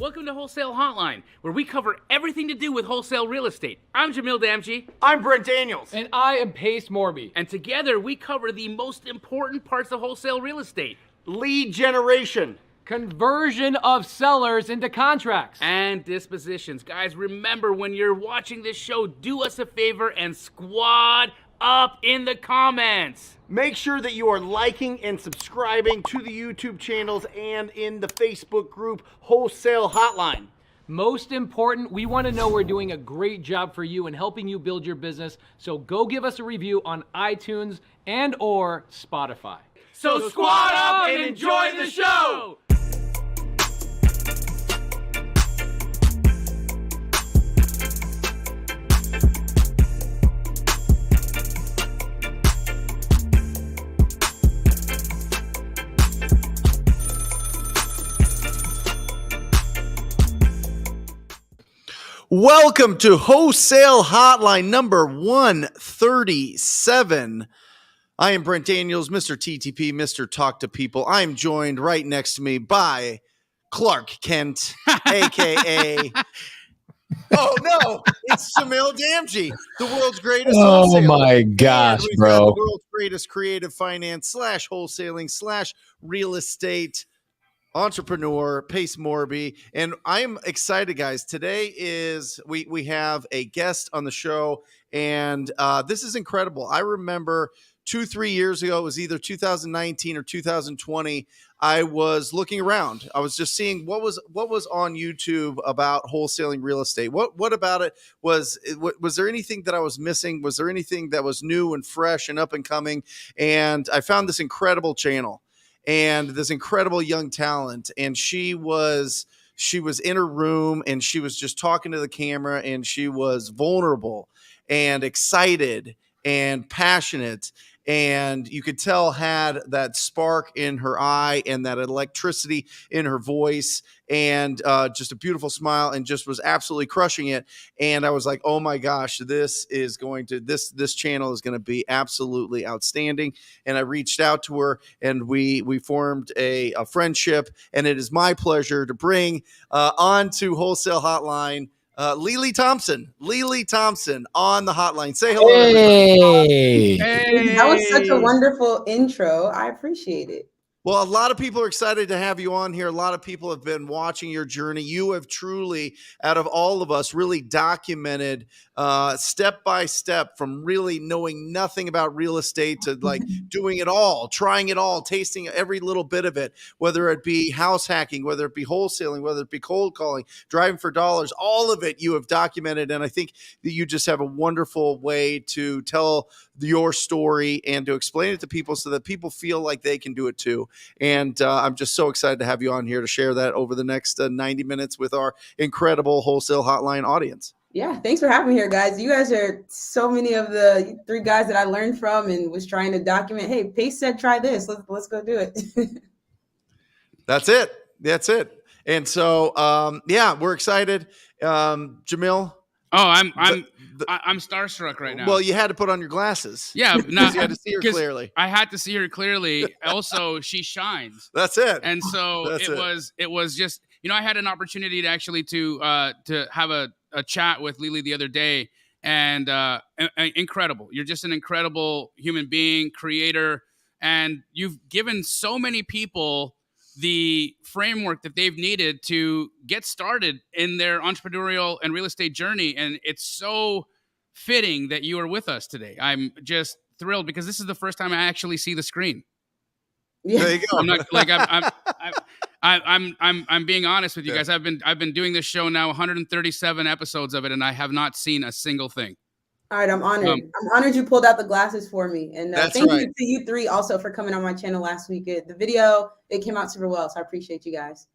Welcome to Wholesale Hotline, where we cover everything to do with wholesale real estate. I'm Jamil Damji. I'm Brent Daniels. And I am Pace Morby. And together we cover the most important parts of wholesale real estate. Lead generation. Conversion of sellers into contracts. And dispositions. Guys, remember when you're watching this show, do us a favor and squad up in the comments. Make sure that you are liking and subscribing to the YouTube channels and in the Facebook group Wholesale Hotline. Most important, we want to know we're doing a great job for you and helping you build your business. So go give us a review on iTunes and or Spotify. So squad up and enjoy the show! Welcome to Wholesale Hotline number 137. I am Brent Daniels, Mr. TTP, Mr. Talk to People. I am joined right next to me by Clark Kent, a.k.a. Oh, no, it's Jamil Damji, the world's greatest wholesaler. Oh, my gosh, bro. The world's greatest creative finance / wholesaling / real estate entrepreneur, Pace Morby. And I'm excited, guys. Today is we have a guest on the show, and this is incredible. I remember 2-3 years ago, it was either 2019 or 2020. I was looking around. I was just seeing what was on YouTube about wholesaling real estate. What about it was there anything that I was missing? Was there anything that was new and fresh and up and coming? And I found this incredible channel and this incredible young talent. And she was in her room and she was just talking to the camera, and she was vulnerable and excited and passionate. And you could tell had that spark in her eye and that electricity in her voice, and just a beautiful smile, and just was absolutely crushing it. And I was like, oh my gosh, this channel is going to be absolutely outstanding. And I reached out to her, and we formed a friendship. And it is my pleasure to bring on to Wholesale Hotline Lily Thompson on the hotline. Say hello. Hey. That was such a wonderful intro. I appreciate it. Well, a lot of people are excited to have you on here. A lot of people have been watching your journey. You have truly, out of all of us, really documented step by step, from really knowing nothing about real estate to like doing it all, trying it all, tasting every little bit of it, whether it be house hacking, whether it be wholesaling, whether it be cold calling, driving for dollars, all of it you have documented. And I think that you just have a wonderful way to tell your story and to explain it to people so that people feel like they can do it too. And I'm just so excited to have you on here to share that over the next 90 minutes with our incredible Wholesale Hotline audience. Yeah, thanks for having me here, guys. You guys are so many of the 3 guys that I learned from and was trying to document. Hey, Pace said, try this. Let's go do it. That's it. And so, yeah, we're excited. Jamil. Oh, I'm starstruck right now. Well, you had to put on your glasses. Yeah, no, you had to see her clearly. I had to see her clearly. Also, she shines. That's it. And so it was just, I had an opportunity to actually to have a chat with Lily the other day, and incredible. You're just an incredible human being, creator, and you've given so many people the framework that they've needed to get started in their entrepreneurial and real estate journey. And it's so fitting that you are with us today. I'm just thrilled because this is the first time I actually see the screen. Yeah. There you go. I'm not like I'm being honest with you guys. I've been doing this show now 137 episodes of it, and I have not seen a single thing. All right, I'm honored. I'm honored you pulled out the glasses for me. And thank you to you 3 also for coming on my channel last week. The video, it came out super well, so I appreciate you guys.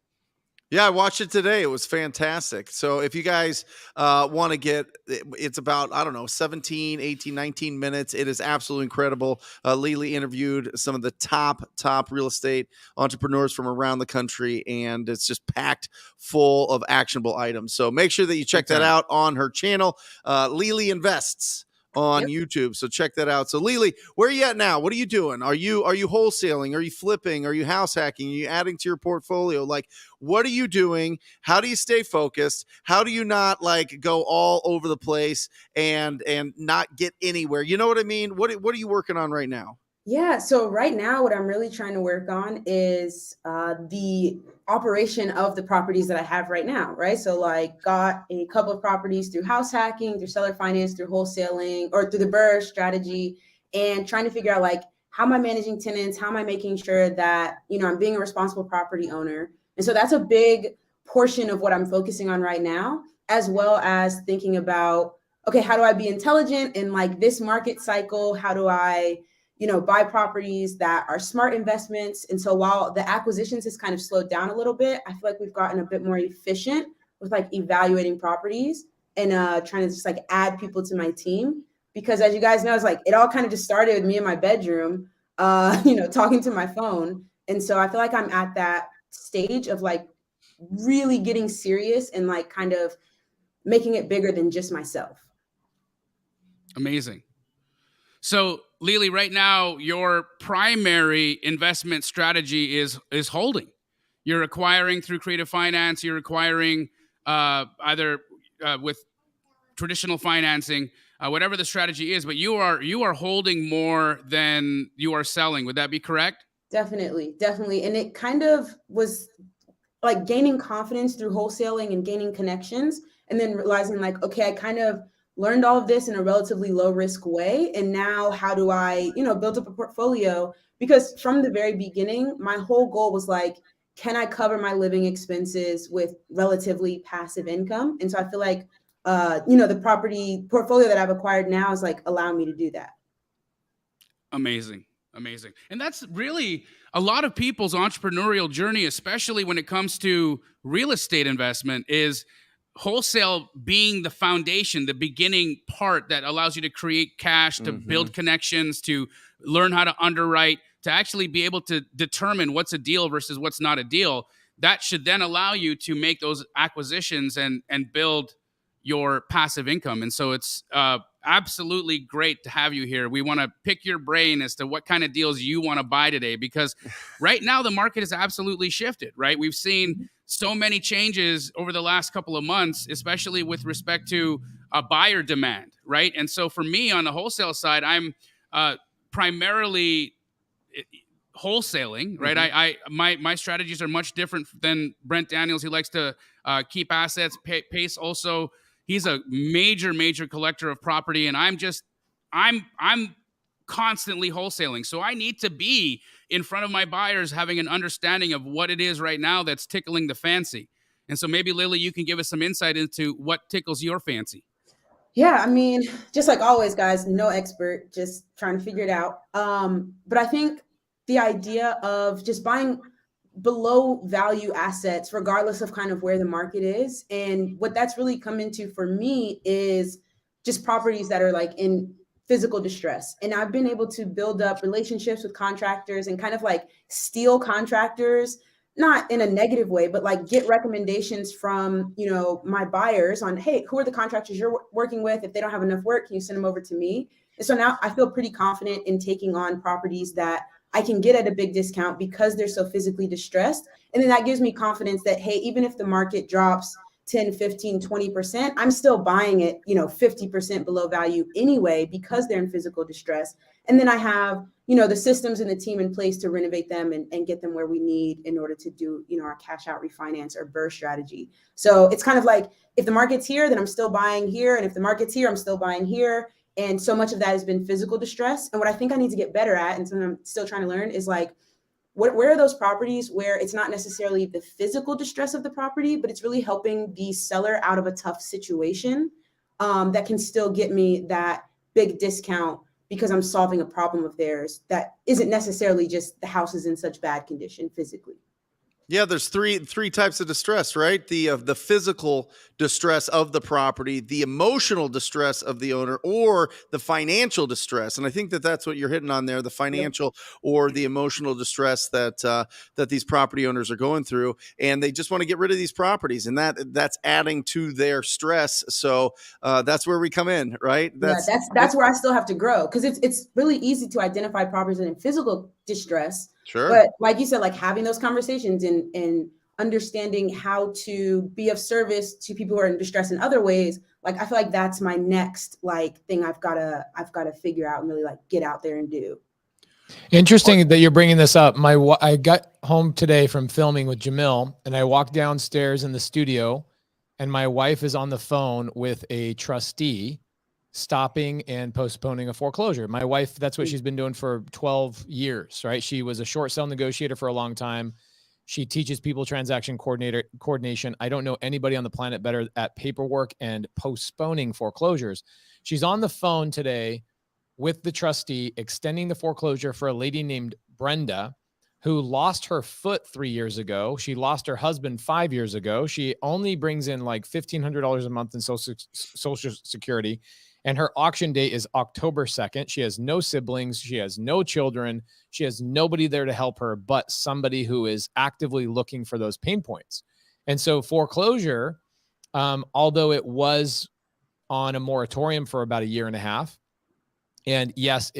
Yeah, I watched it today. It was fantastic. So if you guys want to it's about, 17, 18, 19 minutes. It is absolutely incredible. Lily interviewed some of the top real estate entrepreneurs from around the country, and it's just packed full of actionable items. So make sure that you check that out on her channel, Lily Invests on YouTube. So check that out. So Lily, where are you at now? What are you doing? Are you wholesaling? Are you flipping? Are you house hacking? Are you adding to your portfolio? Like, what are you doing? How do you stay focused? How do you not like go all over the place and not get anywhere? You know what I mean? What are you working on right now? Yeah, so right now, what I'm really trying to work on is the operation of the properties that I have right now, right? So, like, got a couple of properties through house hacking, through seller finance, through wholesaling, or through the BRRRR strategy, and trying to figure out, like, how am I managing tenants? How am I making sure that, I'm being a responsible property owner? And so that's a big portion of what I'm focusing on right now, as well as thinking about, okay, how do I be intelligent in, like, this market cycle? How do I buy properties that are smart investments? And so while the acquisitions has kind of slowed down a little bit, I feel like we've gotten a bit more efficient with like evaluating properties and trying to just like add people to my team. Because as you guys know, it's like it all kind of just started with me in my bedroom, talking to my phone. And so I feel like I'm at that stage of like really getting serious and like kind of making it bigger than just myself. Amazing. So, Lily, right now, your primary investment strategy is holding. You're acquiring through creative finance. You're acquiring either with traditional financing, whatever the strategy is. But you are holding more than you are selling. Would that be correct? Definitely. And it kind of was like gaining confidence through wholesaling and gaining connections, and then realizing like, okay, I kind of learned all of this in a relatively low risk way. And now how do I, build up a portfolio? Because from the very beginning, my whole goal was like, can I cover my living expenses with relatively passive income? And so I feel like, the property portfolio that I've acquired now is like allowing me to do that. Amazing. And that's really a lot of people's entrepreneurial journey, especially when it comes to real estate investment, is wholesale being the foundation, the beginning part that allows you to create cash, to build connections, to learn how to underwrite, to actually be able to determine what's a deal versus what's not a deal. That should then allow you to make those acquisitions and build your passive income. And so it's absolutely great to have you here. We want to pick your brain as to what kind of deals you want to buy today, because right now the market has absolutely shifted, right? We've seen so many changes over the last couple of months, especially with respect to buyer demand, right? And so for me on the wholesale side, I'm primarily wholesaling, right? My strategies are much different than Brent Daniels. He likes to keep assets. Pace also, he's a major collector of property, and I'm constantly wholesaling. So I need to be in front of my buyers, having an understanding of what it is right now that's tickling the fancy. And so maybe Lily, you can give us some insight into what tickles your fancy. Yeah, I mean, just like always, guys, no expert, just trying to figure it out. But I think the idea of just buying below value assets, regardless of kind of where the market is. And what that's really come into for me is just properties that are like in physical distress. And I've been able to build up relationships with contractors and kind of like steal contractors, not in a negative way, but like get recommendations from, my buyers on, hey, who are the contractors you're working with? If they don't have enough work, can you send them over to me? And so now I feel pretty confident in taking on properties that I can get at a big discount because they're so physically distressed. And then that gives me confidence that, hey, even if the market drops 10, 15, 20%, I'm still buying it, 50% below value anyway, because they're in physical distress. And then I have, the systems and the team in place to renovate them and get them where we need in order to do, our cash out refinance or BRRRR strategy. So it's kind of like, if the market's here, then I'm still buying here. And if the market's here, I'm still buying here. And so much of that has been physical distress. And what I think I need to get better at, and something I'm still trying to learn, is like, where are those properties where it's not necessarily the physical distress of the property, but it's really helping the seller out of a tough situation that can still get me that big discount because I'm solving a problem of theirs that isn't necessarily just the house is in such bad condition physically. Yeah, there's three types of distress, right? The physical distress of the property, the emotional distress of the owner, or the financial distress. And I think that that's what you're hitting on there: the financial or the emotional distress that these property owners are going through, and they just want to get rid of these properties, and that's adding to their stress. So that's where we come in, right? That's where I still have to grow, because it's really easy to identify properties in physical distress. Sure. But like you said, like having those conversations and understanding how to be of service to people who are in distress in other ways, like I feel like that's my next like thing I've gotta figure out and really like get out there and do. Interesting that you're bringing this up. I got home today from filming with Jamil, and I walked downstairs in the studio, and my wife is on the phone with a trustee stopping and postponing a foreclosure. My wife, that's what she's been doing for 12 years, right? She was a short sale negotiator for a long time. She teaches people transaction coordination. I don't know anybody on the planet better at paperwork and postponing foreclosures. She's on the phone today with the trustee extending the foreclosure for a lady named Brenda, who lost her foot 3 years ago. She lost her husband 5 years ago. She only brings in like $1,500 a month in Social Security. And her auction date is October 2nd. She has no siblings. She has no children. She has nobody there to help her but somebody who is actively looking for those pain points. And so foreclosure, although it was on a moratorium for about 1.5 years, and yes,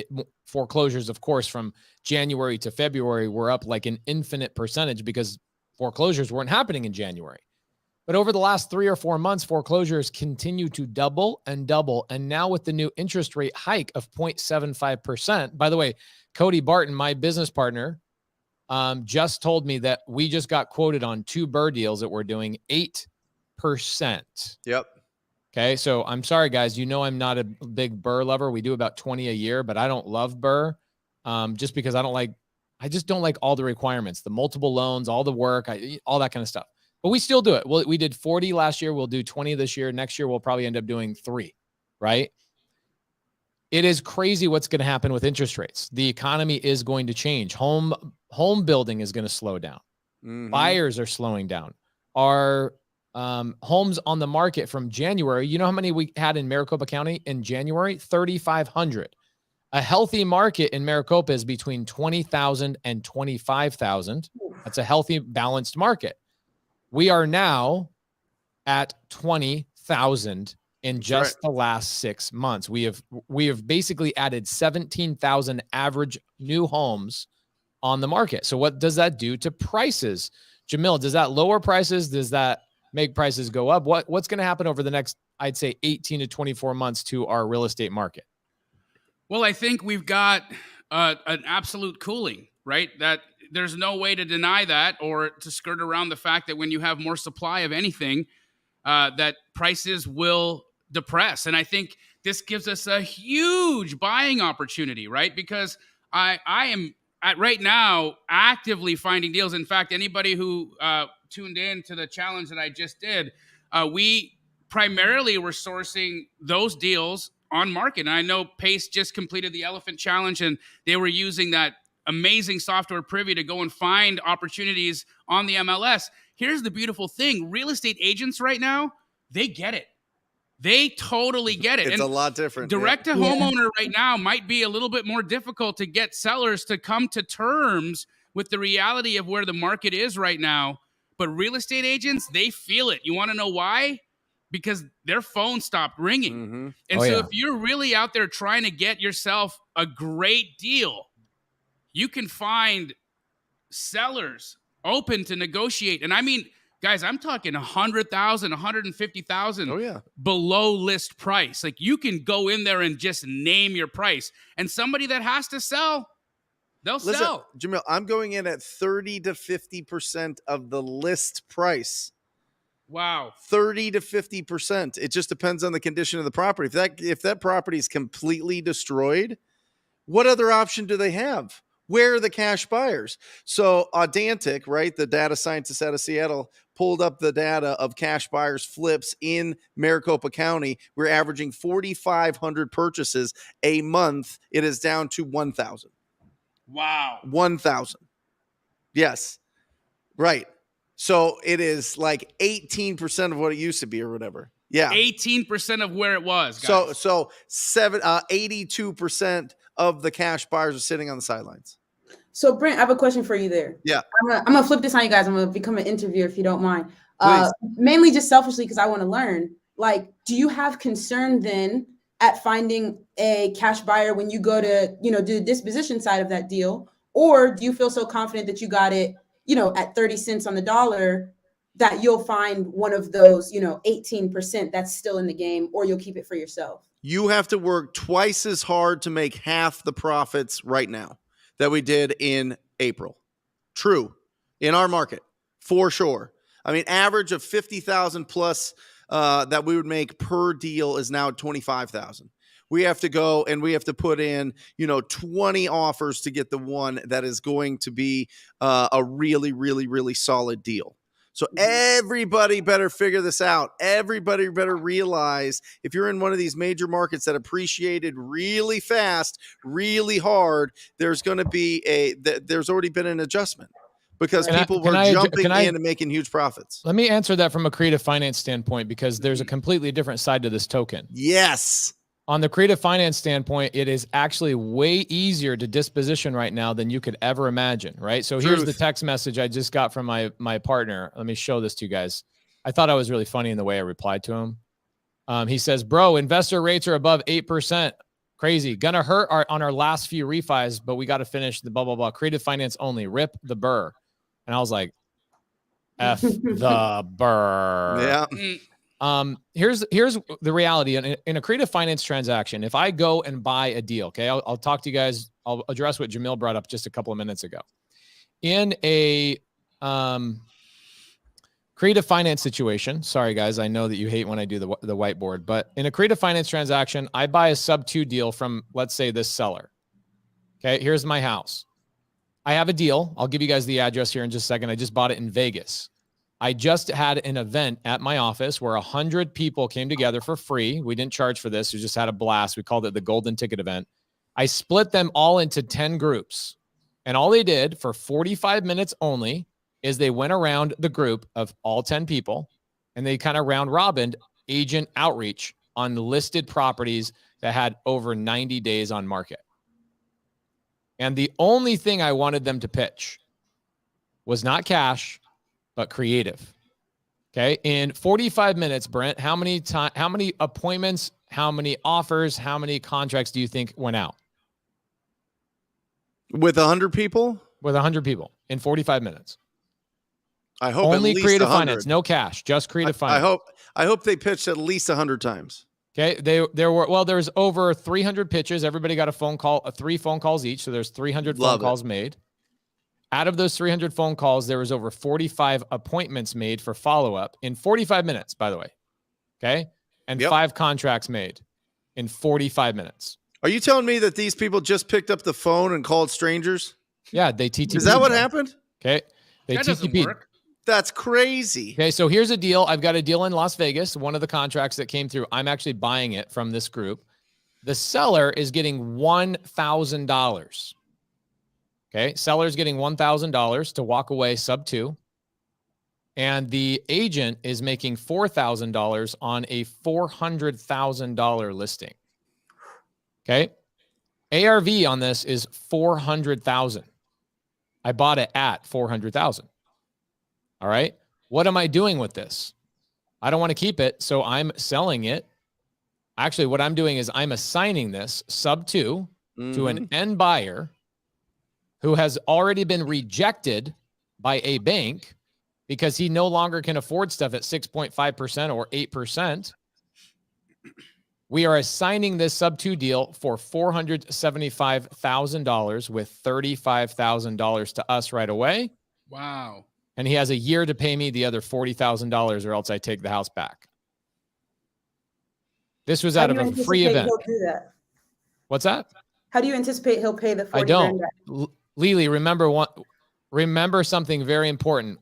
foreclosures, of course, from January to February were up like an infinite percentage because foreclosures weren't happening in January. But over the last 3 or 4 months, foreclosures continue to double and double. And now with the new interest rate hike of 0.75%, by the way, Cody Barton, my business partner, just told me that we just got quoted on 2 BRRRR deals that we're doing 8%. Yep. Okay. So I'm sorry, guys. You know, I'm not a big BRRRR lover. We do about 20 a year, but I don't love BRRRR just because I just don't like all the requirements, the multiple loans, all the work, all that kind of stuff. But we still do it. Well, we did 40 last year. We'll do 20 this year. Next year, we'll probably end up doing 3, right? It is crazy what's going to happen with interest rates. The economy is going to change. Home building is going to slow down. Mm-hmm. Buyers are slowing down. Our homes on the market from January, you know how many we had in Maricopa County in January? 3,500. A healthy market in Maricopa is between 20,000 and 25,000. That's a healthy, balanced market. We are now at 20,000 in just the last 6 months. We have basically added 17,000 average new homes on the market. So what does that do to prices? Jamil, does that lower prices? Does that make prices go up? What's going to happen over the next, I'd say, 18 to 24 months to our real estate market? Well, I think we've got an absolute cooling, right? That there's no way to deny that or to skirt around the fact that when you have more supply of anything, that prices will depress. And I think this gives us a huge buying opportunity, right? Because I am right now actively finding deals. In fact, anybody who tuned in to the challenge that I just did, we primarily were sourcing those deals on market. And I know Pace just completed the Elephant Challenge, and they were using that amazing software Privy to go and find opportunities on the MLS. Here's the beautiful thing. Real estate agents right now, they get it. They totally get it. It's a lot different. Direct to homeowner right now might be a little bit more difficult to get sellers to come to terms with the reality of where the market is right now. But real estate agents, they feel it. You want to know why? Because their phone stopped ringing. Mm-hmm. And if you're really out there trying to get yourself a great deal, you can find sellers open to negotiate. And I mean, guys, I'm talking 100,000, 150,000 below list price. Like you can go in there and just name your price. And somebody that has to sell, they'll sell. Jamil, I'm going in at 30 to 50% of the list price. Wow. 30 to 50%. It just depends on the condition of the property. If that property is completely destroyed, what other option do they have? Where are the cash buyers? So Audantic, right, the data scientist out of Seattle, pulled up the data of cash buyers flips in Maricopa County. We're averaging 4,500 purchases a month. It is down to 1,000. Wow. 1,000. Yes. Right. So it is like 18% of what it used to be or whatever. Yeah. 18% of where it was, guys. So 82% of the cash buyers are sitting on the sidelines. So Brent, I have a question for you there. Yeah. I'm gonna flip this on you guys. I'm gonna become an interviewer if you don't mind. Please. Mainly just selfishly because I want to learn. Like, do you have concern then at finding a cash buyer when you go to, do the disposition side of that deal? Or do you feel so confident that you got it, at 30 cents on the dollar that you'll find one of those, 18% that's still in the game, or you'll keep it for yourself? You have to work twice as hard to make half the profits right now that we did in April. True. In our market, for sure. I mean, average of 50,000 plus that we would make per deal is now 25,000. We have to go and we have to put in, 20 offers to get the one that is going to be a really, really, really solid deal. So everybody better figure this out. Everybody better realize if you're in one of these major markets that appreciated really fast, really hard, there's going to be there's already been an adjustment because people were jumping in and making huge profits. Let me answer that from a creative finance standpoint, because there's a completely different side to this token. Yes. On the creative finance standpoint, it is actually way easier to disposition right now than you could ever imagine, right? So here's the text message I just got from my partner. Let me show this to you guys. I thought I was really funny in the way I replied to him. He says, bro, investor rates are above 8%. Crazy. Gonna hurt on our last few refis, but we got to finish the blah, blah, blah. Creative finance only. Rip the burr. And I was like, F the burr. Yeah. Here's the reality in a creative finance transaction. If I go and buy a deal, okay, I'll talk to you guys. I'll address what Jamil brought up just a couple of minutes ago. In a creative finance situation, sorry guys, I know that you hate when I do the whiteboard, but in a creative finance transaction, I buy a sub 2 deal from, let's say, this seller. Okay, here's my house. I have a deal. I'll give you guys the address here in just a second. I just bought it in Vegas. I just had an event at my office where 100 people came together for free. We didn't charge for this. We just had a blast. We called it the Golden Ticket event. I split them all into 10 groups. And all they did for 45 minutes only is they went around the group of all 10 people and they kind of round robined agent outreach on listed properties that had over 90 days on market. And the only thing I wanted them to pitch was not cash, but creative. Okay. In 45 minutes, Brent, how many appointments, how many offers, how many contracts do you think went out? With 100 people? With 100 people in 45 minutes. I hope only at least creative 100. finance, no cash, just creative finance. I hope they pitched at least 100 times. Okay. There's over 300 pitches. Everybody got a phone call, 3 phone calls each. So there's 300 phone calls made. Out of those 300 phone calls, there was over 45 appointments made for follow-up in 45 minutes, by the way. Okay. And 5 contracts made in 45 minutes. Are you telling me that these people just picked up the phone and called strangers? Yeah, they TTP. Is that what happened? Okay. They that doesn't TTP. work. That's crazy. Okay, so here's a deal. I've got a deal in Las Vegas. One of the contracts that came through, I'm actually buying it from this group. The seller is getting $1,000. Okay, seller's getting $1,000 to walk away sub 2. And the agent is making $4,000 on a $400,000 listing. Okay, ARV on this is $400,000. I bought it at $400,000. All right. What am I doing with this? I don't want to keep it, so I'm selling it. Actually, what I'm doing is I'm assigning this sub 2 to an end buyer who has already been rejected by a bank because he no longer can afford stuff at 6.5% or 8%. We are assigning this sub 2 deal for $475,000 with $35,000 to us right away. Wow. And he has a year to pay me the other $40,000 or else I take the house back. This was out of a free event. He'll do that? What's that? How do you anticipate he'll pay the 40 I don't. grand? Lily, remember something very important.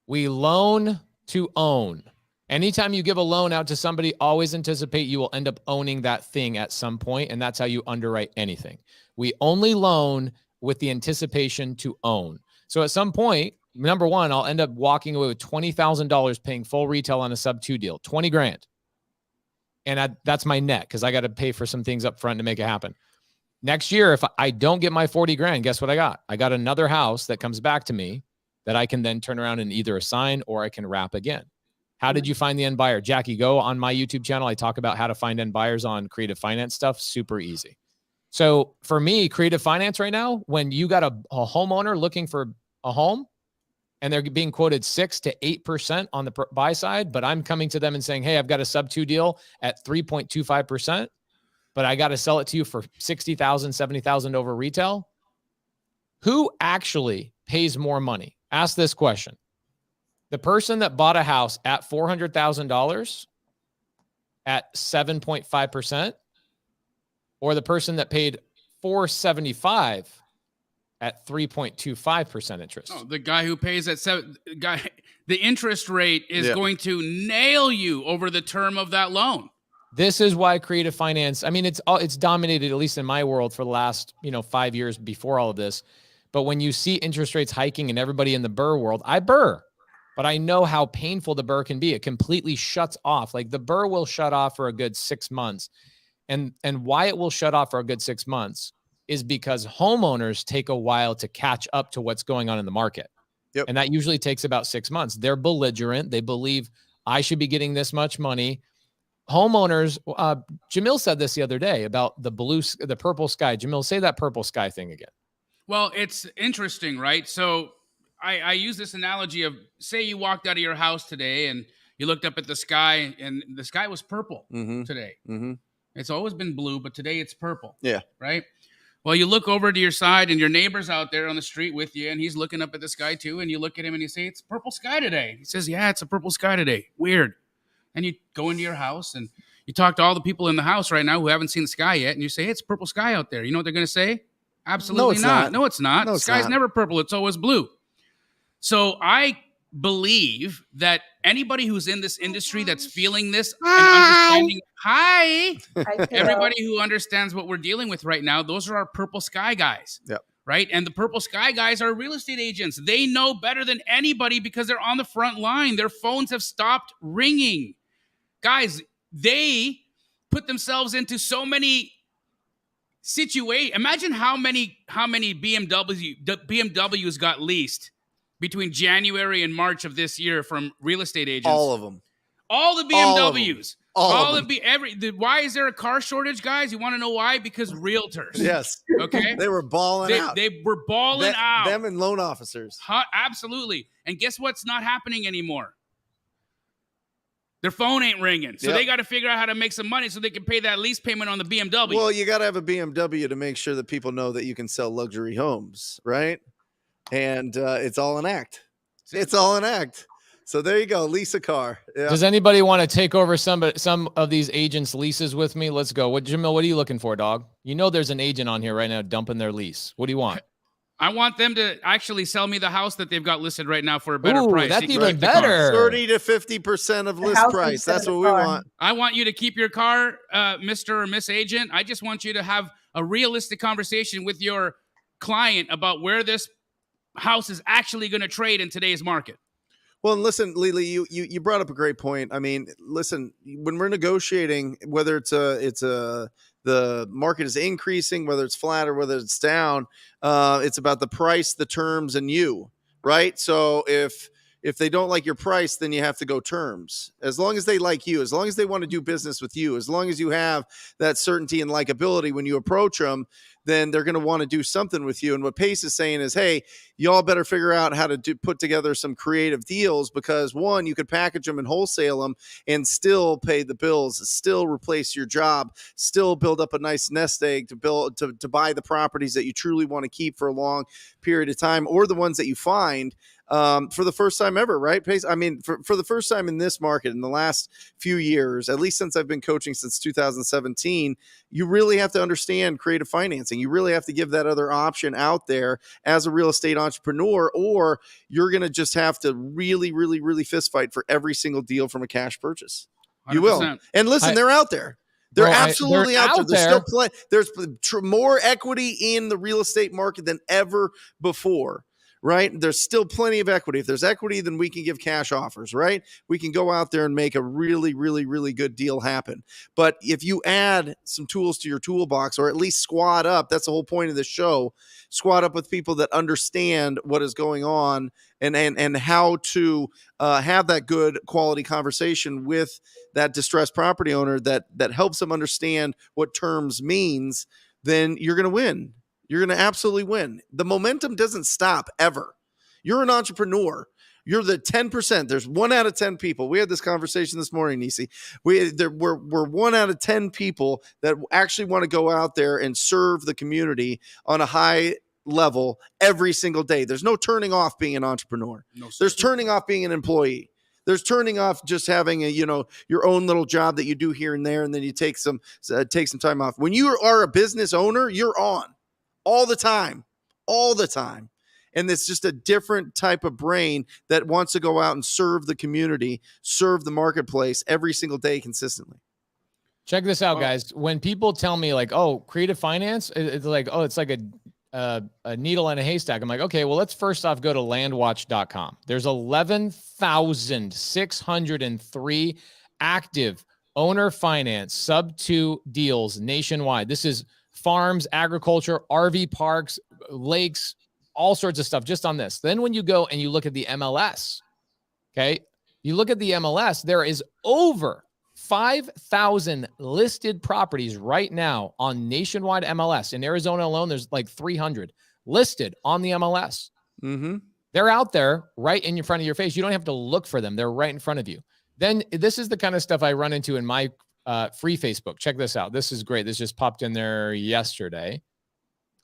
We loan to own. Anytime you give a loan out to somebody, always anticipate you will end up owning that thing at some point, and that's how you underwrite anything. We only loan with the anticipation to own. So at some point, number one, I'll end up walking away with $20,000 paying full retail on a sub 2 deal, 20 grand. And that's my net because I got to pay for some things up front to make it happen. Next year, if I don't get my 40 grand, guess what I got? I got another house that comes back to me that I can then turn around and either assign or I can wrap again. How did you find the end buyer? Jackie, go on my YouTube channel. I talk about how to find end buyers on creative finance stuff. Super easy. So for me, creative finance right now, when you got a homeowner looking for a home and they're being quoted 6 to 8% on the buy side, but I'm coming to them and saying, hey, I've got a sub 2 deal at 3.25%, but I got to sell it to you for 60,000, 70,000 over retail. Who actually pays more money? Ask this question. The person that bought a house at $400,000 at 7.5%, or the person that paid $475 at 3.25% interest? Oh, the guy who pays at the interest rate is going to nail you over the term of that loan. This is why creative finance, I mean, it's dominated, at least in my world, for the last 5 years before all of this. But when you see interest rates hiking and everybody in the burr world, I burr. But I know how painful the burr can be. It completely shuts off. Like the burr will shut off for a good 6 months. And why it will shut off for a good 6 months is because homeowners take a while to catch up to what's going on in the market. Yep. And that usually takes about 6 months. They're belligerent. They believe I should be getting this much money. Homeowners, Jamil said this the other day about the purple sky. Jamil, say that purple sky thing again. Well, it's interesting, right? So I use this analogy of, say you walked out of your house today and you looked up at the sky and the sky was purple today. Mm-hmm. It's always been blue, but today it's purple. Yeah. Right? Well, you look over to your side and your neighbor's out there on the street with you and he's looking up at the sky too. And you look at him and you say, it's purple sky today. He says, yeah, it's a purple sky today. Weird. And you go into your house and you talk to all the people in the house right now who haven't seen the sky yet. And you say, hey, it's purple sky out there. You know what they're going to say? Absolutely not. No, it's not. The sky's never purple. It's always blue. So I believe that anybody who's in this industry that's feeling this and understanding, everybody who understands what we're dealing with right now, those are our purple sky guys. Yep. Right? And the purple sky guys are real estate agents. They know better than anybody because they're on the front line. Their phones have stopped ringing. Guys, they put themselves into so many situations. Imagine how many BMWs got leased between January and March of this year from real estate agents. All of them. All the BMWs. Why is there a car shortage, guys? You want to know why? Because realtors. Yes. Okay. They were balling out. They were balling out. Them and loan officers. Absolutely. And guess what's not happening anymore? Their phone ain't ringing. So they got to figure out how to make some money so they can pay that lease payment on the BMW. Well, you got to have a BMW to make sure that people know that you can sell luxury homes, right? And it's all an act. It's all an act. So there you go. Lease a car. Yeah. Does anybody want to take over some of these agents' leases with me? Let's go. Jamil, what are you looking for, dog? You know there's an agent on here right now dumping their lease. What do you want? I want them to actually sell me the house that they've got listed right now for a better price. That's even better. 30 to 50% of list price. That's what we want. I want you to keep your car, Mr. or Miss Agent. I just want you to have a realistic conversation with your client about where this house is actually going to trade in today's market. Well, and listen, Lily, you brought up a great point. I mean, listen, when we're negotiating, whether the market is increasing, whether it's flat or whether it's down, it's about the price, the terms, and you, right? So if they don't like your price, then you have to go terms. As long as they like you, as long as they want to do business with you, as long as you have that certainty and likability when you approach them, then they're going to want to do something with you. And what Pace is saying is, hey, y'all better figure out how to put together some creative deals because, one, you could package them and wholesale them and still pay the bills, still replace your job, still build up a nice nest egg to buy the properties that you truly want to keep for a long period of time, or the ones that you find for the first time ever, right, Pace? I mean, for the first time in this market in the last few years, at least since I've been coaching since 2017, you really have to understand creative financing. You really have to give that other option out there as a real estate entrepreneur, or you're going to just have to really, really, really fist fight for every single deal from a cash purchase. 100%. You will. And listen, they're out there. They're absolutely out there. There's still there's more equity in the real estate market than ever before. right? There's still plenty of equity. If there's equity, then we can give cash offers, right? We can go out there and make a really, really, really good deal happen. But if you add some tools to your toolbox, or at least squad up, that's the whole point of the show, squad up with people that understand what is going on and how to have that good quality conversation with that distressed property owner that helps them understand what terms means, then you're going to win. You're going to absolutely win. The momentum doesn't stop ever. You're an entrepreneur. You're the 10%. There's 1 out of 10 people. We had this conversation this morning, Nisi. We're 1 out of 10 people that actually want to go out there and serve the community on a high level every single day. There's no turning off being an entrepreneur. No, there's turning off being an employee. There's turning off just having your own little job that you do here and there, and then you take some time off. When you are a business owner, you're on all the time. And it's just a different type of brain that wants to go out and serve the community, serve the marketplace every single day consistently. Check this out, guys. When people tell me like, oh, creative finance, it's like, oh, it's like a needle in a haystack. I'm like, okay, well, let's first off go to landwatch.com. There's 11,603 active owner finance sub-2 deals nationwide. This is farms, agriculture, RV parks, lakes, all sorts of stuff just on this. Then when you go and you look at the MLS, okay, you look at the MLS, there is over 5,000 listed properties right now on nationwide MLS. In Arizona alone, there's like 300 listed on the MLS. Mm-hmm. They're out there right in front of your face. You don't have to look for them. They're right in front of you. Then this is the kind of stuff I run into in my free Facebook. Check this out. This is great. This just popped in there yesterday.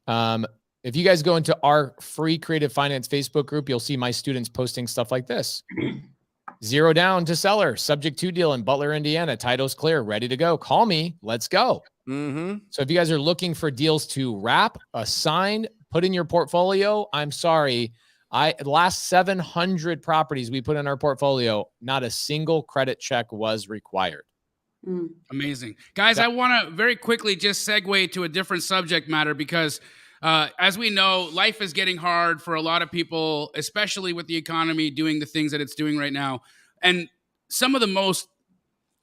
If you guys go into our free creative finance Facebook group, you'll see my students posting stuff like this. 0 down to seller, subject to deal in Butler, Indiana. Title's clear, ready to go. Call me. Let's go. Mm-hmm. So if you guys are looking for deals to wrap, assign, put in your portfolio, I'm sorry. Last 700 properties we put in our portfolio, not a single credit check was required. Amazing. Guys, I want to very quickly just segue to a different subject matter because as we know, life is getting hard for a lot of people, especially with the economy doing the things that it's doing right now. And some of the most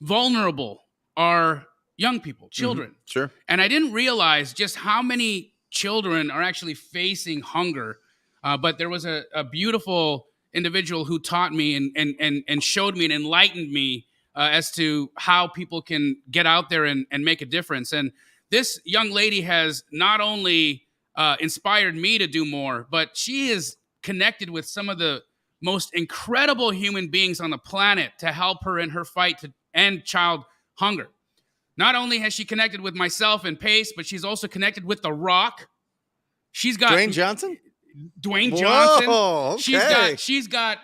vulnerable are young people, children. Mm-hmm. Sure. And I didn't realize just how many children are actually facing hunger. But there was a beautiful individual who taught me and showed me and enlightened me as to how people can get out there and make a difference. And this young lady has not only inspired me to do more, but she is connected with some of the most incredible human beings on the planet to help her in her fight to end child hunger. Not only has she connected with myself and Pace, but she's also connected with The Rock. She's got Dwayne Johnson. Whoa, okay. She's got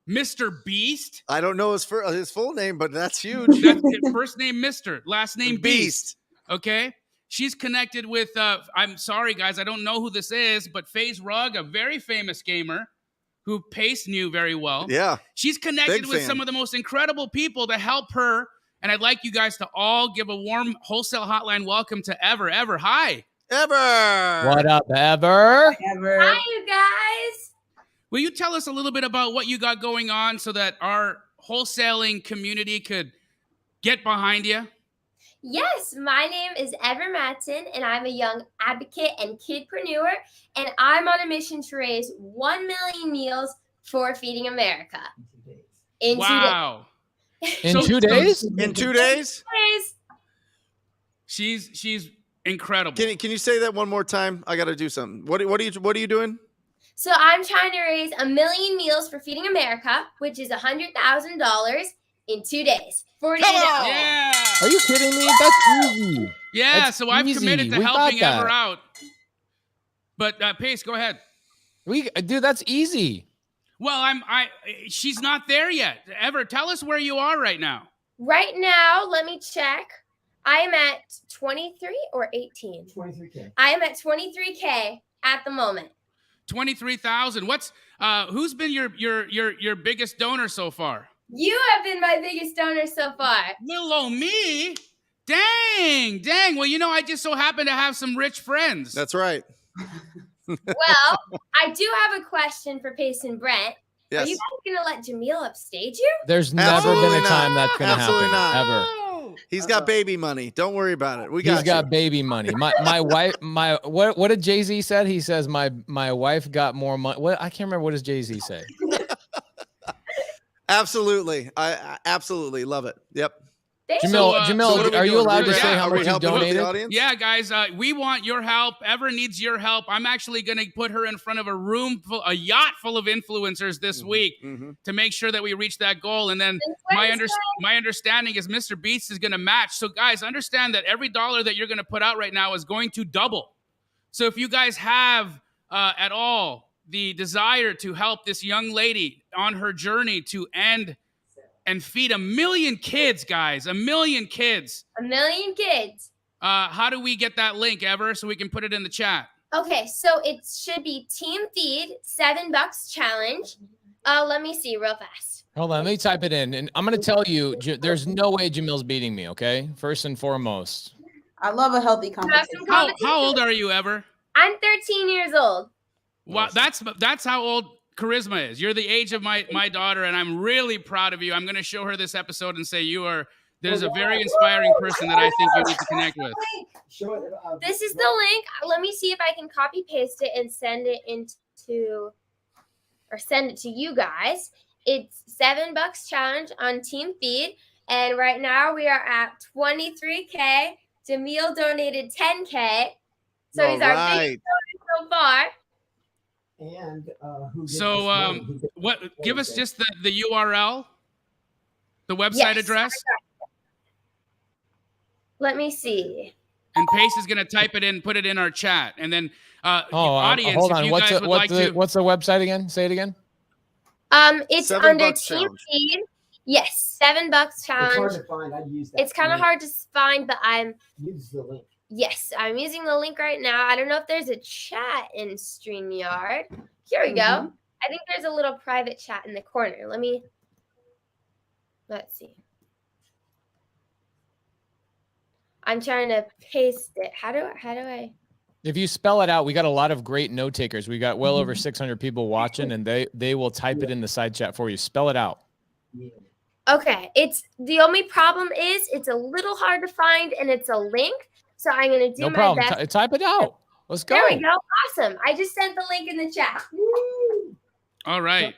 Mr. Beast. I don't know his full name, but that's huge. That's first name Mr., last name Beast. Okay. She's connected with, I'm sorry, guys, I don't know who this is, but FaZe Rug, a very famous gamer who Pace knew very well. Yeah. She's connected with some of the most incredible people to help her. And I'd like you guys to all give a warm Wholesale Hotline welcome to Ever. Hi. Ever. What up, Ever? Hi, you guys. Will you tell us a little bit about what you got going on so that our wholesaling community could get behind you? Yes, my name is Ever Matson, and I'm a young advocate and kidpreneur, and I'm on a mission to raise 1 million meals for Feeding America. In 2 days. Wow. In 2 days? In 2 days? She's incredible. Can you say that one more time? I got to do something. What are you doing? So I'm trying to raise 1 million meals for Feeding America, which is $100,000 in 2 days. 48 hours. Yeah. Are you kidding me? That's easy. Yeah, That's so I've easy. committed to We helping got that. Ever out. But Pace, go ahead. Dude, that's easy. Well, she's not there yet. Ever, tell us where you are right now. Right now, let me check. I am at 23 or 18? 23K. I am at 23K at the moment. 23,000. Who's been your biggest donor so far? You have been my biggest donor so far. Little old me. Dang. Well, I just so happen to have some rich friends. That's right. Well, I do have a question for Pace and Brent. Are you Yes. guys going to let Jamil upstage you? There's never Absolutely been a not. time that's going to Absolutely happen. not. Ever. He's got baby money. Don't worry about it. We got He's got you. baby money. My wife, what did Jay-Z said? He says my wife got more money. What, I can't remember, what does Jay-Z say? Absolutely. I absolutely love it. Yep. Thank Jamil, you. Jamil, So what are we are you doing? allowed to Yeah, say are how we much you helping with the donated? audience? Yeah, guys, we want your help. Ever needs your help. I'm actually going to put her in front of a yacht full of influencers this week to make sure that we reach that goal. And then my understanding is Mr. Beast is going to match. So, guys, understand that every dollar that you're going to put out right now is going to double. So if you guys have at all the desire to help this young lady on her journey to end and feed 1 million kids, guys, 1 million kids. 1 million kids. How do we get that link, Ever, so we can put it in the chat? Okay, so it should be Team Feed $7 challenge. Let me see real fast. Hold on, let me type it in. And I'm going to tell you, there's no way Jamil's beating me, okay? First and foremost. I love a healthy competition. How old are you, Ever? I'm 13 years old. Well, that's how old Charisma is. You're the age of my daughter, and I'm really proud of you. I'm going to show her this episode and say there's a very inspiring person that I think you need to connect with. This is the link. Let me see if I can copy paste it and send it to you guys. It's $7 challenge on Team Feed, and right now we are at 23K. Jamil donated 10K, so he's our biggest donor so far. And give us just the URL, the website address. Let me see. And Pace is going to type it in, put it in our chat, and then audience. Hold if on. you What's guys would like to, what's the website again? Say it again. It's $7 under Team challenge. Feed. Yes, $7 it's hard challenge. to find. I'd use that. It's kind of hard to find, but Use the link. Yes, I'm using the link right now. I don't know if there's a chat in StreamYard. Here we go. I think there's a little private chat in the corner. Let's see. I'm trying to paste it. How do I? If you spell it out, we got a lot of great note takers. We got well over 600 people watching, and they will type it in the side chat for you. Spell it out. Yeah. Okay, it's the only problem is it's a little hard to find, and it's a link. So I'm gonna do No my problem. best. Type it out. Let's go. There we go. Awesome. I just sent the link in the chat. all right.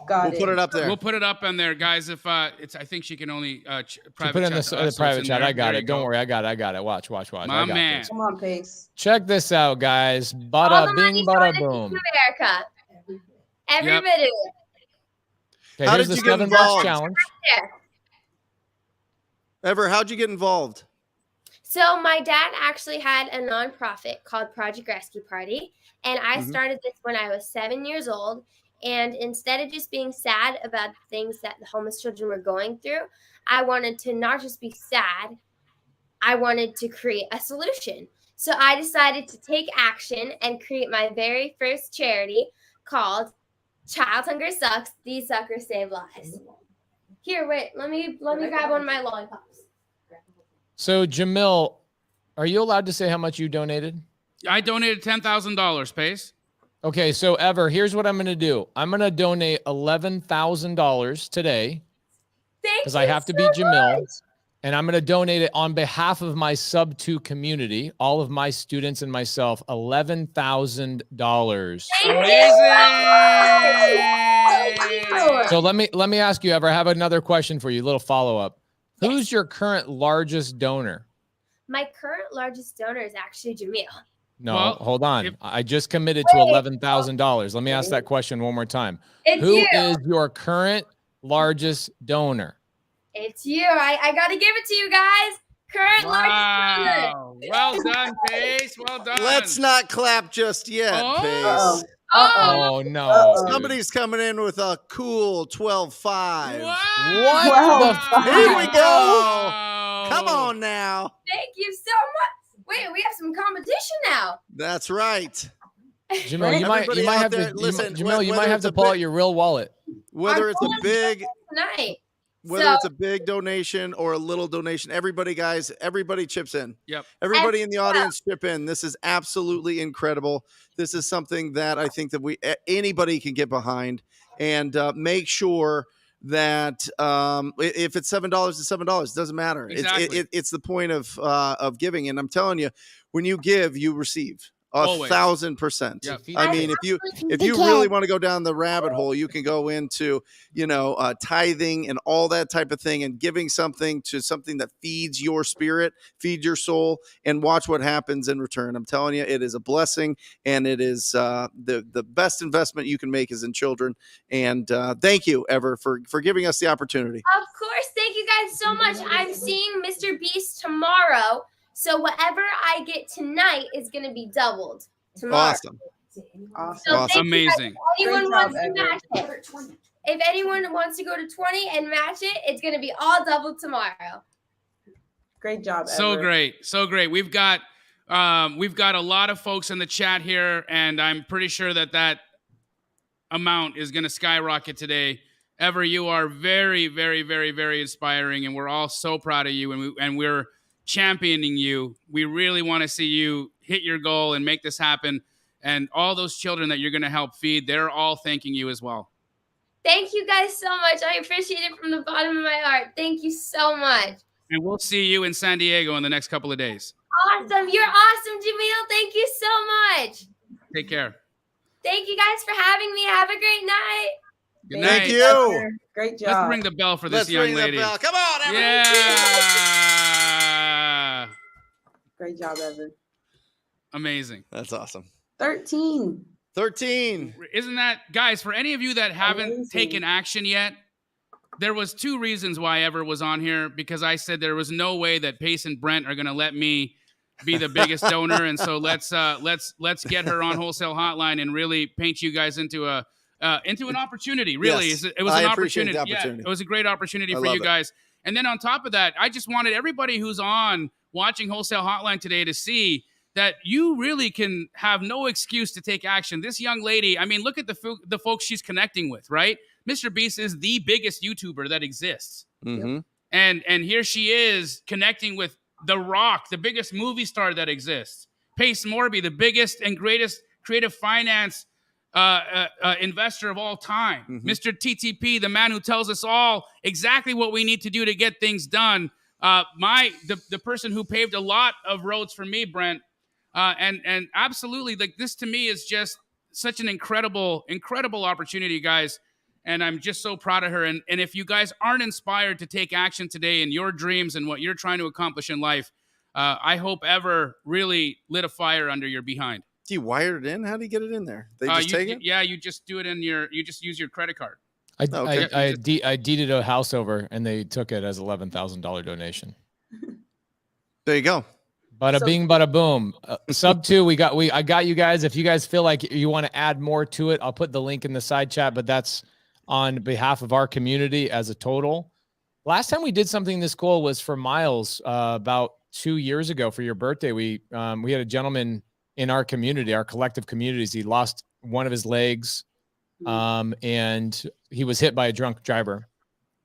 We'll put it up there. We'll put it up on there, guys. If I think she can only private Put in chat the to us, so private it's in chat. there. I got There it. you Don't go. worry. I got it. Watch. My I got man. this. Come on, Pace. Check this out, guys. All the Bada money's bing, going bada to Team boom. America. Everybody. Okay, How here's did the you get $7 involved? challenge. Ever, how'd you get involved? So my dad actually had a nonprofit called Project Rescue Party, and I started this when I was 7 years old. And instead of just being sad about the things that the homeless children were going through, I wanted to not just be sad, I wanted to create a solution. So I decided to take action and create my very first charity called Child Hunger Sucks, These Suckers Save Lives. Here, wait, let me grab one of my lollipops. So, Jamil, are you allowed to say how much you donated? I donated $10,000, Pace. Okay, so Ever, here's what I'm going to do. I'm going to donate $11,000 today because I have to beat Jamil. And I'm going to donate it on behalf of my sub 2 community, all of my students and myself, $11,000. Amazing. So let me ask you, Ever, I have another question for you, a little follow-up. Who's your current largest donor? My current largest donor is actually Jamil. No, Well, hold on. if- I just committed to $11,000. Let me ask that question one more time. It's Who you. is your current largest donor? It's you. I got to give it to you guys. Current largest donor. Wow. Well done, Pace. Well done. Let's not clap just yet, Oh. Pace. Oh, no. dude. Somebody's coming in with a cool 12.5. Wow. What the f- Here we go. Wow. Come on now. Thank you so much. Wait, we have some competition now. That's right. Jamil, you might Everybody have out there, to listen, Jamil, you whether might have it's to a pull big- out your real wallet. Whether I'm it's a pulling big, tonight. Whether So it's a big donation or a little donation, everybody, guys, everybody chips in. Yep. Everybody in the audience chip in. This is absolutely incredible. This is something that I think that anybody can get behind, and make sure that if it's $7, it's $7. It doesn't matter. Exactly. It's the point of giving, and I'm telling you, when you give, you receive. Always. 1,000%. Yep. I mean, if you really want to go down the rabbit hole, you can go into, tithing and all that type of thing, and giving something that feeds your spirit, feeds your soul, and watch what happens in return. I'm telling you, it is a blessing, and it is the best investment you can make is in children. And thank you, Ever, for giving us the opportunity. of course, thank you guys so much. I'm seeing Mr. Beast tomorrow. So whatever I get tonight is going to be doubled tomorrow. Awesome. So thank you guys. Amazing. If anyone Great wants job, to match it, if anyone wants to go to 20 and match it, it's going to be all doubled tomorrow. Great job. So Everett. great. So great. We've got a lot of folks in the chat here, and I'm pretty sure that amount is going to skyrocket today. Ever, you are very, very, very, very inspiring, and we're all so proud of you, and we're championing you. We really want to see you hit your goal and make this happen. And all those children that you're going to help feed, they're all thanking you as well. Thank you guys so much. I appreciate it from the bottom of my heart. Thank you so much. And we'll see you in San Diego in the next couple of days. Awesome. You're awesome, Jamil. Thank you so much. Take care. Thank you guys for having me. Have a great night. Good Thank night. you. Great job. Let's ring the bell for this Let's young ring lady. the bell. Come on, everybody. Yeah. Great job, Everett. Amazing. That's awesome. 13. 13. Isn't that, guys, for any of you that haven't Amazing. taken action yet, there was 2 reasons why Ever was on here, because I said there was no way that Pace and Brent are going to let me be the biggest donor. And so let's get her on Wholesale Hotline and really paint you guys into an opportunity. Really, Yes, it was I an appreciate the opportunity. opportunity. Yeah, it was a great opportunity I for love you it. guys. And then on top of that, I just wanted everybody who's on watching Wholesale Hotline today to see that you really can have no excuse to take action. This young lady, I mean, look at the folks she's connecting with, right? Mr. Beast is the biggest YouTuber that exists. Mm-hmm. And here she is connecting with The Rock, the biggest movie star that exists. Pace Morby, the biggest and greatest creative finance investor of all time. Mm-hmm. Mr. TTP, the man who tells us all exactly what we need to do to get things done. The person who paved a lot of roads for me, Brent. And absolutely, like, this to me is just such an incredible opportunity, guys. And I'm just so proud of her. And if you guys aren't inspired to take action today in your dreams and what you're trying to accomplish in life, I hope Ever really lit a fire under your behind. Do you wire it in? How do you get it in there? They just take it? Yeah, you just do it you just use your credit card. I deeded a house over, and they took it as $11,000 donation. There you go. Bada bing, bada boom. Sub 2, I got you guys. If you guys feel like you want to add more to it, I'll put the link in the side chat, but that's on behalf of our community as a total. Last time we did something this cool was for Miles, about 2 years ago for your birthday. We had a gentleman in our community, our collective communities. He lost one of his legs, and he was hit by a drunk driver.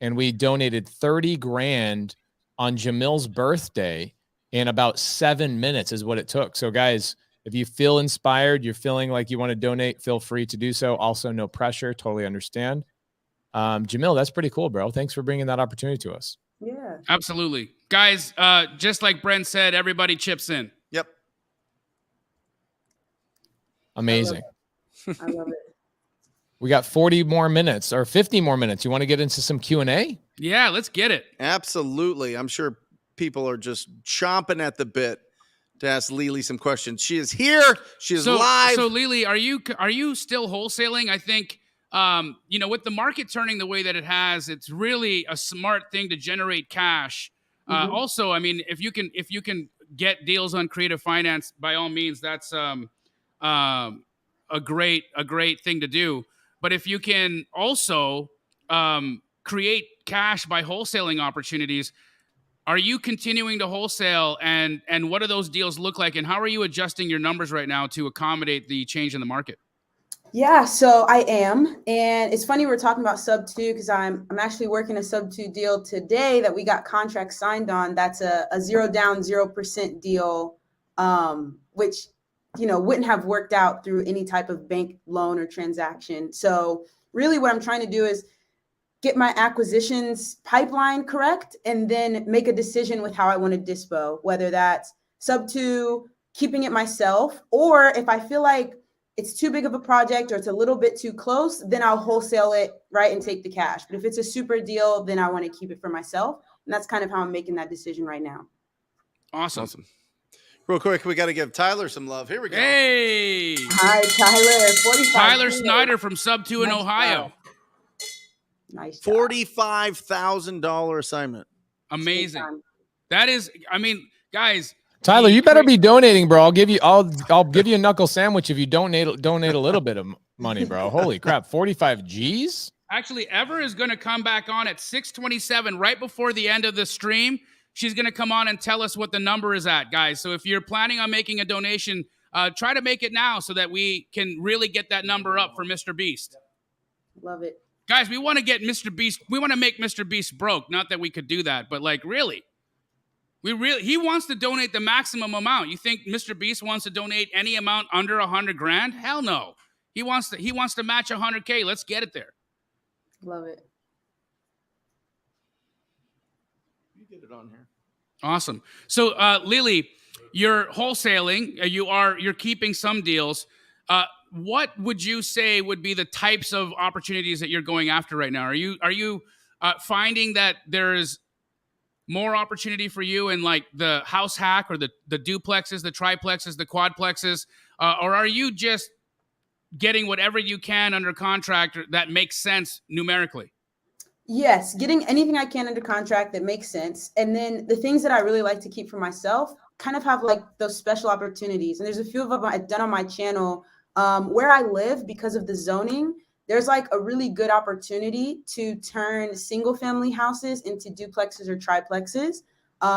And we donated 30 grand on Jamil's birthday in about 7 minutes is what it took. So guys, if you feel inspired, you're feeling like you want to donate, feel free to do so. Also, no pressure. Totally understand. Jamil, that's pretty cool, bro. Thanks for bringing that opportunity to us. Yeah. Absolutely. Guys, just like Brent said, everybody chips in. Yep. Amazing. I love it. We got 40 more minutes or 50 more minutes. You want to get into some Q&A? Yeah, let's get it. Absolutely. I'm sure people are just chomping at the bit to ask Lily some questions. She is here. She is live. So Lily, are you still wholesaling? I think with the market turning the way that it has, it's really a smart thing to generate cash. Also, I mean, if you can get deals on creative finance, by all means, that's a great thing to do. But if you can also create cash by wholesaling opportunities, are you continuing to wholesale, and what do those deals look like, and how are you adjusting your numbers right now to accommodate the change in the market? Yeah, so I am, and it's funny we're talking about sub two because I'm actually working a sub two deal today that we got contract signed on. That's a 0 down 0% deal, which wouldn't have worked out through any type of bank loan or transaction. So really, what I'm trying to do is get my acquisitions pipeline correct and then make a decision with how I want to dispo, whether that's sub two, keeping it myself, or if I feel like it's too big of a project or it's a little bit too close, then I'll wholesale it, right, and take the cash. But if it's a super deal, then I want to keep it for myself. And that's kind of how I'm making that decision right now. Awesome. Real quick, we got to give Tyler some love. Here we go. Hey, Hi, Tyler. 45. Tyler Snyder from Sub 2 in Nice Ohio. job. Nice job. $45,000 assignment. Amazing. Anytime. That is, I mean, guys. Tyler, you better be donating, bro. I'll give you a knuckle sandwich if you donate a little bit of money, bro. Holy crap, 45 G's? Actually, Ever is going to come back on at 6:27 right before the end of the stream. She's going to come on and tell us what the number is at, guys. So if you're planning on making a donation, try to make it now so that we can really get that number up for Mr. Beast. Love it. Guys, we want to get Mr. Beast. We want to make Mr. Beast broke. Not that we could do that, but like really. He wants to donate the maximum amount. You think Mr. Beast wants to donate any amount under $100,000? Hell no. He wants to match $100K. Let's get it there. Love it. You get it on here. Awesome. So, Lily, you're wholesaling. You're keeping some deals. What would you say would be the types of opportunities that you're going after right now? Are you finding that there is more opportunity for you in like the house hack or the duplexes, the triplexes, the quadplexes, or are you just getting whatever you can under contract that makes sense numerically? Yes, getting anything I can under contract that makes sense. And then the things that I really like to keep for myself kind of have like those special opportunities. And there's a few of them I've done on my channel where I live because of the zoning. There's like a really good opportunity to turn single family houses into duplexes or triplexes.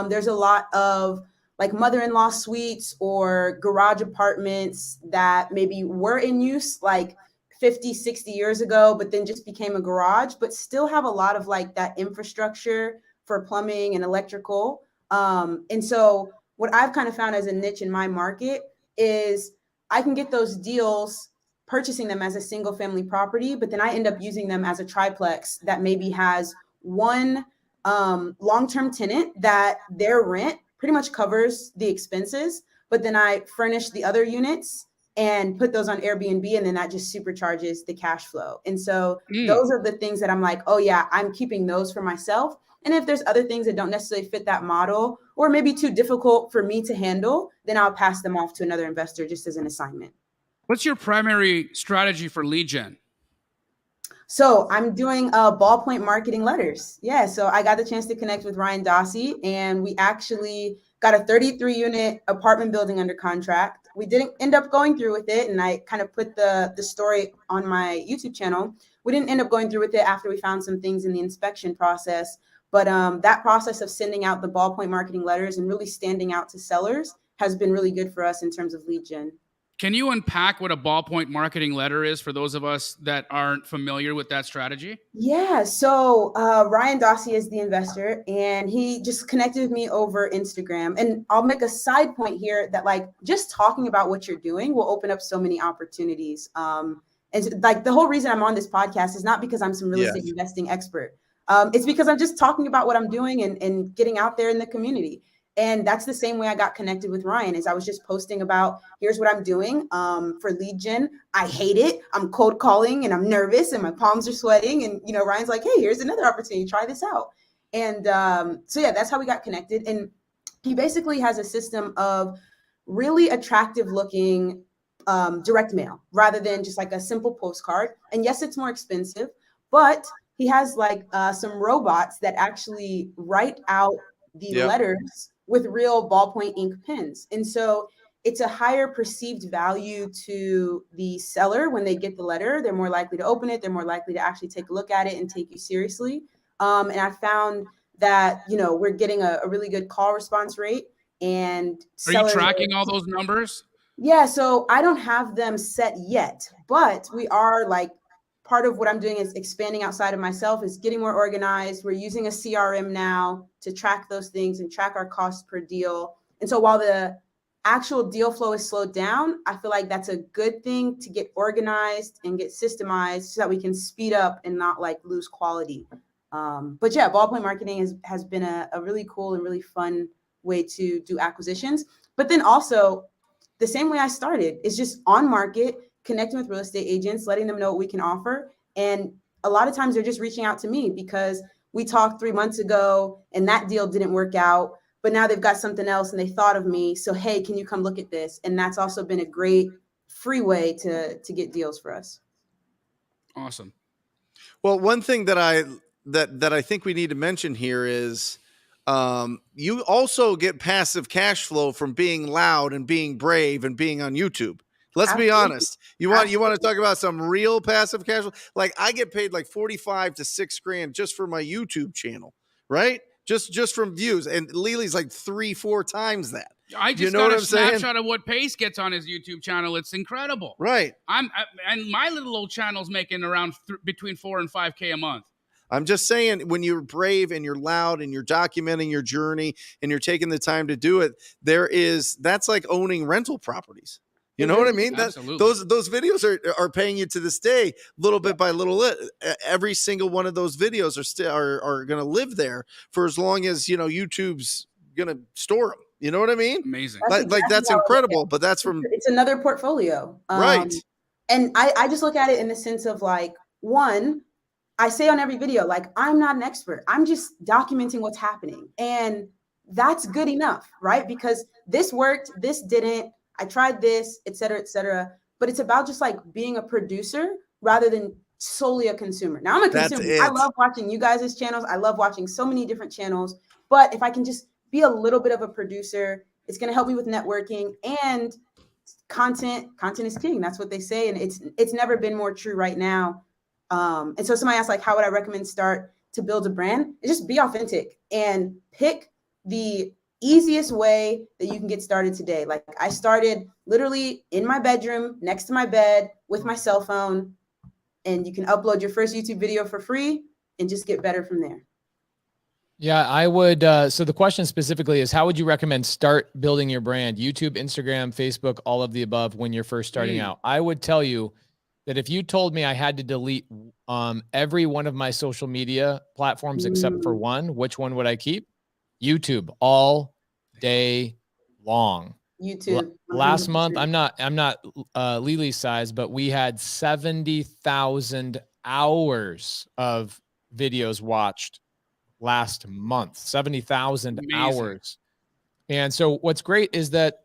There's a lot of like mother-in-law suites or garage apartments that maybe were in use like 50, 60 years ago, but then just became a garage, but still have a lot of like that infrastructure for plumbing and electrical. And so what I've kind of found as a niche in my market is I can get those deals purchasing them as a single family property, but then I end up using them as a triplex that maybe has one long-term tenant that their rent pretty much covers the expenses, but then I furnish the other units and put those on Airbnb, and then that just supercharges the cash flow. And so those are the things that I'm like, oh yeah, I'm keeping those for myself. And if there's other things that don't necessarily fit that model or maybe too difficult for me to handle, then I'll pass them off to another investor just as an assignment. What's your primary strategy for lead gen? So I'm doing ballpoint marketing letters. Yeah, so I got the chance to connect with Ryan Dossie, and we actually got a 33-unit apartment building under contract. We didn't end up going through with it, and I kind of put the story on my YouTube channel. We didn't end up going through with it after we found some things in the inspection process. But that process of sending out the ballpoint marketing letters and really standing out to sellers has been really good for us in terms of lead gen. Can you unpack what a ballpoint marketing letter is for those of us that aren't familiar with that strategy? Yeah, so Ryan Dossie is the investor, and he just connected with me over Instagram. And I'll make a side point here that like just talking about what you're doing will open up so many opportunities. And like the whole reason I'm on this podcast is not because I'm some real estate investing expert. It's because I'm just talking about what I'm doing and getting out there in the community. And that's the same way I got connected with Ryan, is I was just posting about, here's what I'm doing for lead gen. I hate it. I'm cold calling and I'm nervous and my palms are sweating. And, you know, Ryan's like, hey, here's another opportunity. Try this out. And so, yeah, that's how we got connected. And he basically has a system of really attractive looking direct mail rather than just like a simple postcard. And yes, it's more expensive, but he has like some robots that actually write out the letters with real ballpoint ink pens. And so it's a higher perceived value to the seller when they get the letter. They're more likely to open it. They're more likely to actually take a look at it and take you seriously. And I found that, you know, we're getting a really good call response rate. And are you tracking all those numbers? Yeah, so I don't have them set yet, but we are like part of what I'm doing is expanding outside of myself, is getting more organized. We're using a CRM now to track those things and track our cost per deal. And so while the actual deal flow is slowed down, I feel like that's a good thing to get organized and get systemized so that we can speed up and not like lose quality. But yeah, ballpoint marketing has been a really cool and really fun way to do acquisitions. But then also the same way I started is just on market, connecting with real estate agents, letting them know what we can offer. And a lot of times they're just reaching out to me because we talked 3 months ago and that deal didn't work out, but now they've got something else and they thought of me. So, hey, can you come look at this? And that's also been a great free way to get deals for us. Awesome. Well, one thing that I think we need to mention here is you also get passive cash flow from being loud and being brave and being on YouTube. Let's be honest. You want to talk about some real passive cash flow? Like I get paid like 45 to $6,000 just for my YouTube channel, right? Just from views, and Lily's like 3-4 times that. I just got a snapshot of what Pace gets on his YouTube channel. It's incredible. Right. And my little old channel's making around between 4 and 5K a month. I'm just saying, when you're brave and you're loud and you're documenting your journey and you're taking the time to do it, that's like owning rental properties. You know what I mean? Absolutely. Those videos are paying you to this day, little bit by little. Every single one of those videos are going to live there for as long as, YouTube's going to store them. You know what I mean? Amazing. That's incredible. But it's another portfolio. Right. And I just look at it in the sense of like, one, I say on every video, like, I'm not an expert. I'm just documenting what's happening. And that's good enough, right? Because this worked, this didn't, I tried this, et cetera, et cetera. But it's about just like being a producer rather than solely a consumer. Now I'm a consumer. I love watching you guys' channels. I love watching so many different channels. But if I can just be a little bit of a producer, it's going to help me with networking and content. Content is king. That's what they say. And it's never been more true right now. And so somebody asked, like, how would I recommend start to build a brand? It's just be authentic and pick the easiest way that you can get started today. Like I started literally in my bedroom, next to my bed with my cell phone, and you can upload your first YouTube video for free and just get better from there. Yeah, I would. So the question specifically is, how would you recommend start building your brand? YouTube, Instagram, Facebook, all of the above when you're first starting out. I would tell you that if you told me I had to delete every one of my social media platforms except for one, which one would I keep? YouTube all day long. YouTube. Last month, I'm not Lily's size, but we had 70,000 hours of videos watched last month. 70,000 hours. And so what's great is that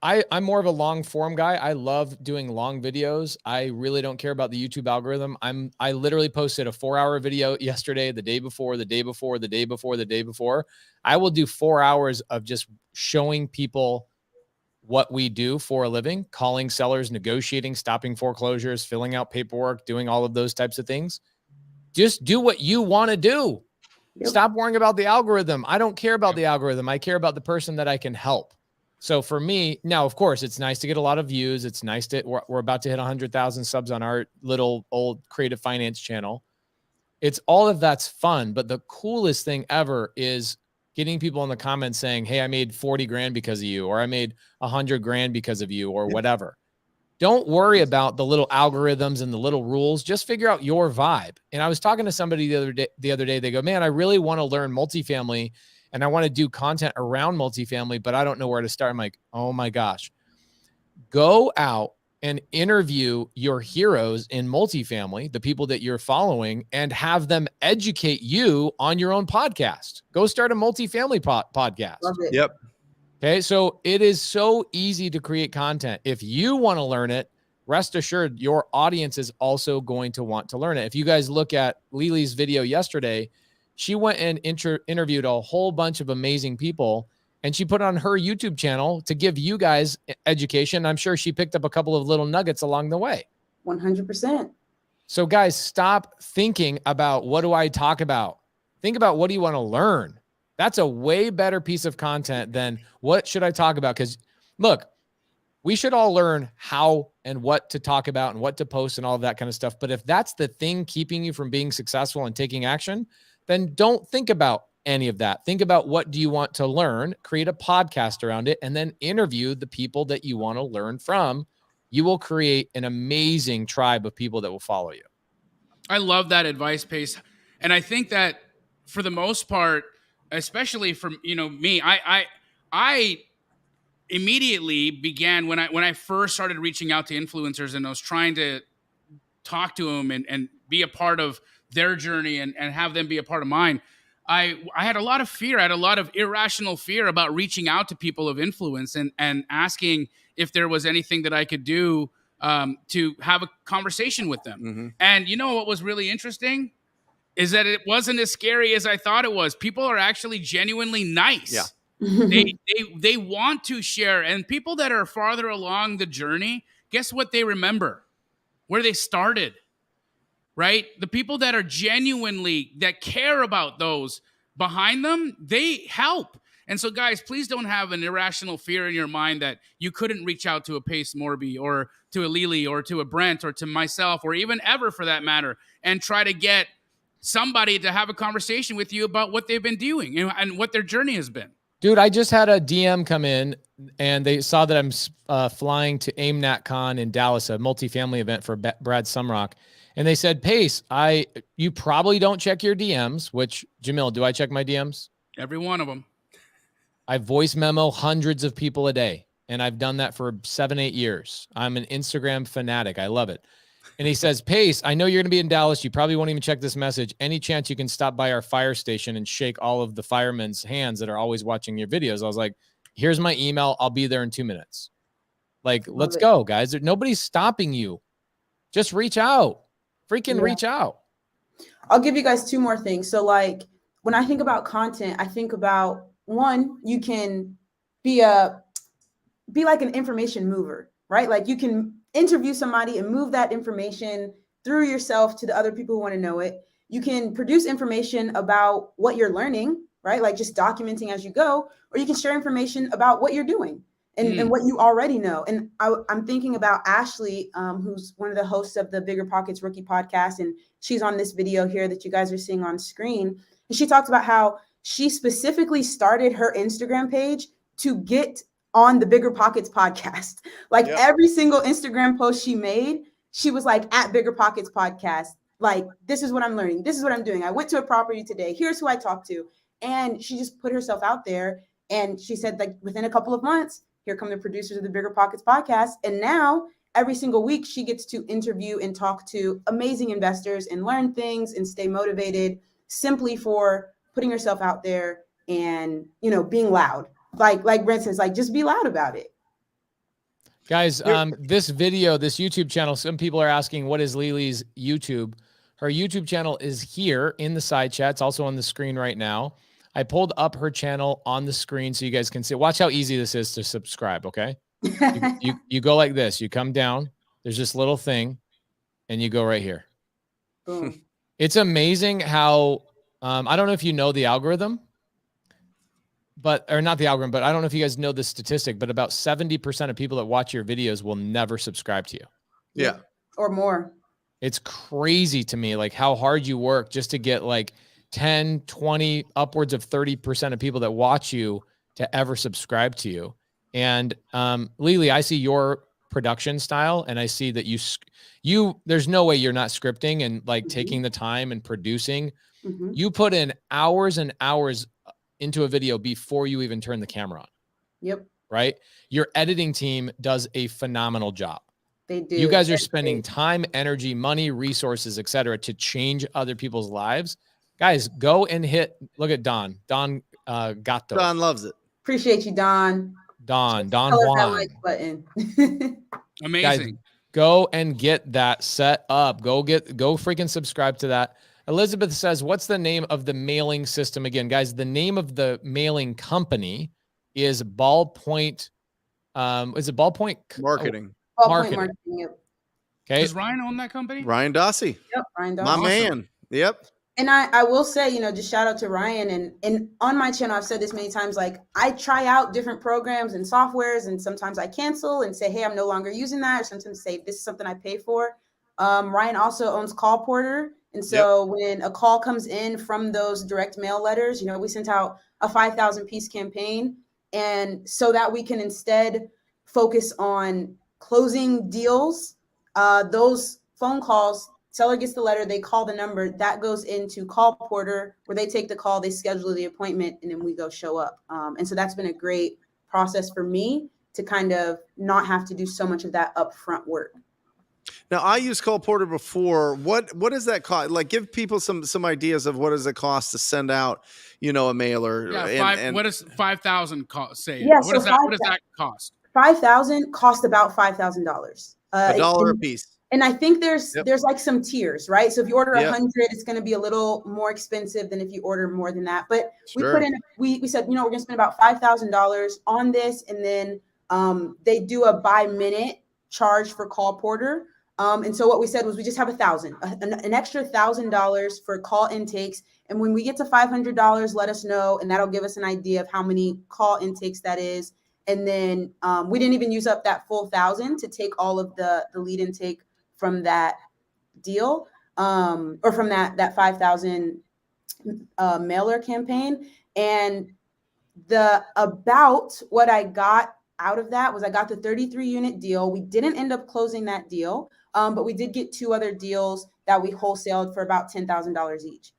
I'm more of a long form guy. I love doing long videos. I really don't care about the YouTube algorithm. I literally posted a 4-hour video yesterday, the day before, the day before, the day before, the day before. I will do 4 hours of just showing people what we do for a living, calling sellers, negotiating, stopping foreclosures, filling out paperwork, doing all of those types of things. Just do what you want to do. Yep. Stop worrying about the algorithm. I don't care about the algorithm. I care about the person that I can help. So for me, now, of course, it's nice to get a lot of views. It's nice that we're about to hit 100,000 subs on our little old creative finance channel. It's all of that's fun. But the coolest thing ever is getting people in the comments saying, hey, I made 40 grand because of you, or I made 100 grand because of you, or whatever. Don't worry about the little algorithms and the little rules. Just figure out your vibe. And I was talking to somebody the other day. They go, man, I really want to learn multifamily and I want to do content around multifamily, but I don't know where to start. I'm like, oh my gosh, go out and interview your heroes in multifamily, the people that you're following, and have them educate you on your own podcast. Go start a multifamily podcast. Love it. Yep. Okay. So it is so easy to create content. If you want to learn it, rest assured your audience is also going to want to learn it. If you guys look at Lily's video yesterday, she went and interviewed a whole bunch of amazing people, and she put it on her YouTube channel to give you guys education. I'm sure she picked up a couple of little nuggets along the way. 100%. So guys, stop thinking about what do I talk about? Think about what do you want to learn? That's a way better piece of content than what should I talk about? Because look, We should all learn how and what to talk about and what to post and all of that kind of stuff. But if that's the thing keeping you from being successful and taking action, then don't think about any of that. Think about what do you want to learn, create a podcast around it, and then interview the people that you want to learn from. You will create an amazing tribe of people that will follow you. I love that advice, Pace. And I think that for the most part, especially from, me, I immediately began when I first started reaching out to influencers and I was trying to talk to them and be a part of their journey and have them be a part of mine. I had a lot of fear. I had a lot of irrational fear about reaching out to people of influence and asking if there was anything that I could do to have a conversation with them. Mm-hmm. And you know what was really interesting is that it wasn't as scary as I thought it was. People are actually genuinely nice. Yeah. They want to share. And people that are farther along the journey, guess what they remember? Where they started. Right? The people that are genuinely, that care about those behind them, they help. And so, guys, please don't have an irrational fear in your mind that you couldn't reach out to a Pace Morby or to a Lily or to a Brent or to myself or even ever for that matter and try to get somebody to have a conversation with you about what they've been doing and what their journey has been. Dude, I just had a DM come in and they saw that I'm flying to AIMNATCon in Dallas, a multifamily event for Brad Sumrock. And they said, Pace, you probably don't check your DMs, which, Jamil, do I check my DMs? Every one of them. I voice memo hundreds of people a day, and I've done that for 7-8 years. I'm an Instagram fanatic. I love it. And he says, Pace, I know you're going to be in Dallas. You probably won't even check this message. Any chance you can stop by our fire station and shake all of the firemen's hands that are always watching your videos? I was like, here's my email. I'll be there in 2 minutes. Like, let's go, guys. Nobody's stopping you. Just reach out. Freaking reach out. I'll give you guys 2 more things. So like when I think about content, I think about one, you can be like an information mover, right? Like you can interview somebody and move that information through yourself to the other people who want to know it. You can produce information about what you're learning, right? Like just documenting as you go, or you can share information about what you're doing and what you already know. And I'm thinking about Ashley, who's one of the hosts of the Bigger Pockets Rookie podcast. And she's on this video here that you guys are seeing on screen. And she talks about how she specifically started her Instagram page to get on the Bigger Pockets podcast. Like every single Instagram post she made, she was like at Bigger Pockets podcast. Like, this is what I'm learning. This is what I'm doing. I went to a property today. Here's who I talked to. And she just put herself out there. And she said, like, within a couple of months, here come the producers of the Bigger Pockets podcast. And now every single week she gets to interview and talk to amazing investors and learn things and stay motivated simply for putting herself out there and, being loud. Like Brent says, like, just be loud about it. Guys, this video, this YouTube channel, some people are asking, what is Lily's YouTube? Her YouTube channel is here in the side chat. It's also on the screen right now. I pulled up her channel on the screen so you guys can see. Watch how easy this is to subscribe, okay? You go like this. You come down. There's this little thing, and you go right here. Boom. It's amazing how, I don't know if you know the algorithm, or not the algorithm, but I don't know if you guys know this statistic, but about 70% of people that watch your videos will never subscribe to you. Yeah. Or more. It's crazy to me, like how hard you work just to get like 10, 20, upwards of 30% of people that watch you to ever subscribe to you. And Lily, I see your production style and I see that you there's no way you're not scripting and like taking the time and producing. You put in hours and hours into a video before you even turn the camera on. Yep. Right? Your editing team does a phenomenal job. They do. You guys are spending time, energy, money, resources, etc., to change other people's lives. Guys, go and look at Don. Don got those. Don loves it. Appreciate you, Don. Don That Juan. like button. Amazing. Guys, go and get that set up. Go freaking subscribe to that. Elizabeth says, what's the name of the mailing system again? Guys, the name of the mailing company is Ballpoint. Is it Ballpoint? Marketing. Marketing. Yep. Okay. Does Ryan own that company? Ryan Dossie. Yep. Ryan My Dawson. man. Yep. And I will say, just shout out to Ryan, and on my channel, I've said this many times, like I try out different programs and softwares, and sometimes I cancel and say, hey, I'm no longer using that, or sometimes say this is something I pay for. Ryan also owns Call Porter. And so when a call comes in from those direct mail letters, we sent out a 5,000 piece campaign. And so that we can instead focus on closing deals, those phone calls, seller gets the letter, they call the number, that goes into Call Porter, where they take the call, they schedule the appointment, and then we go show up. And so that's been a great process for me to kind of not have to do so much of that upfront work. Now, I used Call Porter before. What does that cost? Like, give people some ideas of what does it cost to send out, a mailer. Yeah, what does 5,000 cost? Say, Yeah, what does that cost? 5,000 cost about $5,000. $1 a piece. And I think there's like some tiers, right? So if you order 100, it's going to be a little more expensive than if you order more than that. But we said, we're going to spend about $5,000 on this, and then they do a by minute charge for Call Porter. And so what we said was we just have an extra $1,000 for call intakes. And when we get to $500, let us know, and that'll give us an idea of how many call intakes that is. And then we didn't even use up that full 1,000 to take all of the lead intake from that deal, or from that 5,000 mailer campaign. And about what I got out of that was I got the 33 unit deal. We didn't end up closing that deal, but we did get 2 other deals that we wholesaled for about $10,000 each.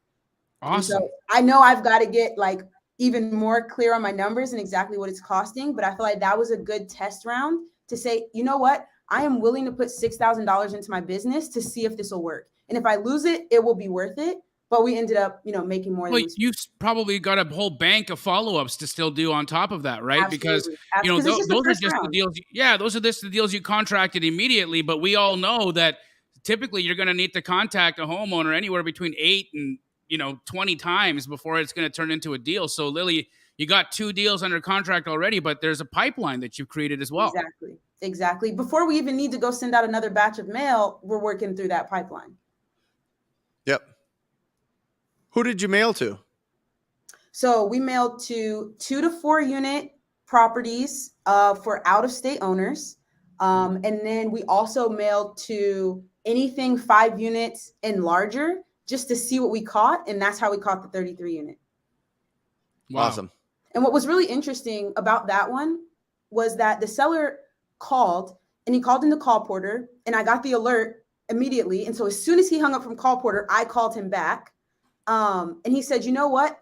Awesome. So I know I've got to get like even more clear on my numbers and exactly what it's costing, but I feel like that was a good test round to say, you know what, I am willing to put $6,000 into my business to see if this will work. And if I lose it, it will be worth it. But we ended up, making more. Well, you've probably got a whole bank of follow-ups to still do on top of that, right? Absolutely. Because those are just the deals. Yeah, those are just the deals you contracted immediately. But we all know that typically you're going to need to contact a homeowner anywhere between 8 and 20 times before it's going to turn into a deal. So Lily, you got 2 deals under contract already, but there's a pipeline that you've created as well. Exactly. Before we even need to go send out another batch of mail, we're working through that pipeline. Yep. Who did you mail to? So we mailed to 2 to 4 unit properties for out-of-state owners. And then we also mailed to anything 5 units and larger, just to see what we caught. And that's how we caught the 33 unit. Wow. Awesome. And what was really interesting about that one was that the seller called, and he called into Call Porter, and I got the alert immediately. And so as soon as he hung up from Call Porter, I called him back. And he said, you know what?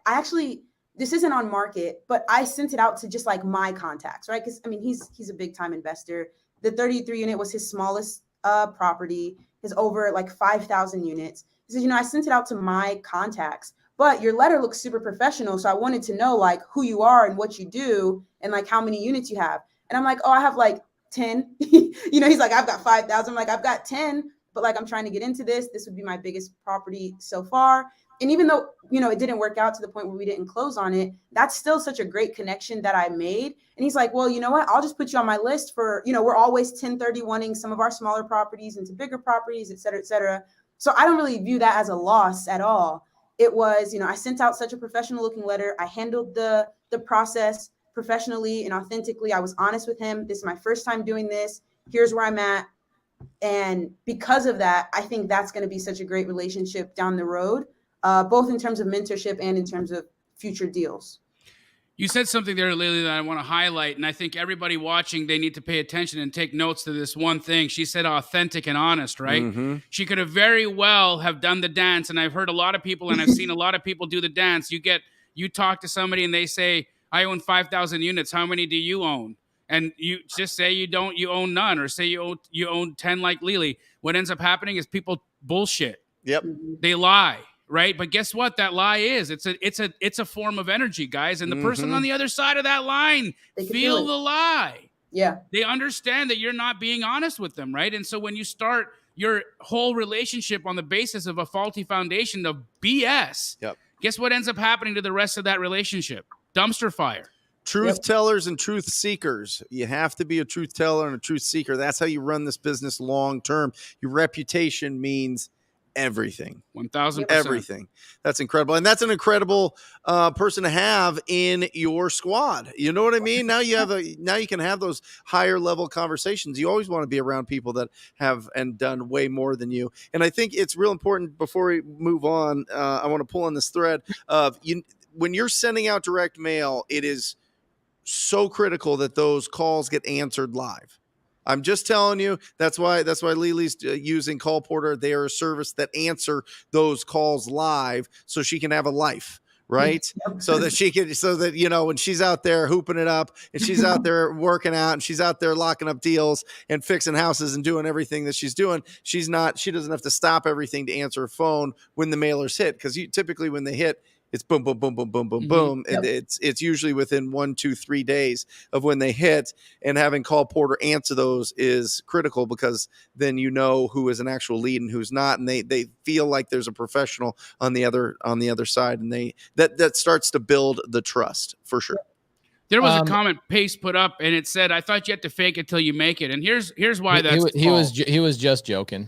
This isn't on market, but I sent it out to just like my contacts, right? Because he's a big time investor. The 33 unit was his smallest property, his over like 5,000 units. He said, I sent it out to my contacts, but your letter looks super professional. So I wanted to know like who you are and what you do and like how many units you have. And I'm like, oh, I have like 10. He's like, I've got 5,000. I'm like, I've got 10, but like, I'm trying to get into this. This would be my biggest property so far. And even though, it didn't work out to the point where we didn't close on it, that's still such a great connection that I made. And he's like, well, you know what? I'll just put you on my list for, we're always 1031ing some of our smaller properties into bigger properties, et cetera, et cetera. So I don't really view that as a loss at all. It was, I sent out such a professional looking letter. I handled the process professionally and authentically. I was honest with him. This is my first time doing this. Here's where I'm at. And because of that, I think that's going to be such a great relationship down the road. Both in terms of mentorship and in terms of future deals. You said something there, Lily, that I want to highlight, and I think everybody watching, they need to pay attention and take notes to this one thing. She said authentic and honest, right? Mm-hmm. She could have very well have done the dance, and I've heard a lot of people, and I've seen a lot of people do the dance. You talk to somebody, and they say, I own 5,000 units. How many do you own? And you just say you don't, you own none, or say you own 10 like Lily. What ends up happening is people bullshit. Yep. They lie. Right. But guess what? That lie is it's a form of energy, guys. And the person on the other side of that line feel the lie. Yeah. They understand that you're not being honest with them. Right. And so when you start your whole relationship on the basis of a faulty foundation of BS, guess what ends up happening to the rest of that relationship? Dumpster fire. Truth tellers and truth seekers. You have to be a truth teller and a truth seeker. That's how you run this business long term. Your reputation means everything. 1,000%. Everything. That's incredible. And that's an incredible person to have in your squad. You know what I mean? Now you can have those higher level conversations. You always want to be around people that have and done way more than you. And I think it's real important before we move on. I want to pull on this thread of when you're sending out direct mail, it is so critical that those calls get answered live. I'm just telling you, that's why Lily's using Call Porter. They are a service that answer those calls live so she can have a life, right? Yep. So that you know, when she's out there hooping it up and she's out there working out and she's out there locking up deals and fixing houses and doing everything that she's doing, she doesn't have to stop everything to answer a phone when the mailers hit, because typically when they hit, it's boom, boom, boom, boom, boom, boom, boom. Yep. And it's usually within 1, 2, 3 days of when they hit, and having Call Porter answer those is critical, because then you know who is an actual lead and who's not. And they feel like there's a professional on the other side. And that starts to build the trust for sure. There was a comment Pace put up, and it said, "I thought you had to fake it till you make it." And here's why he was just joking.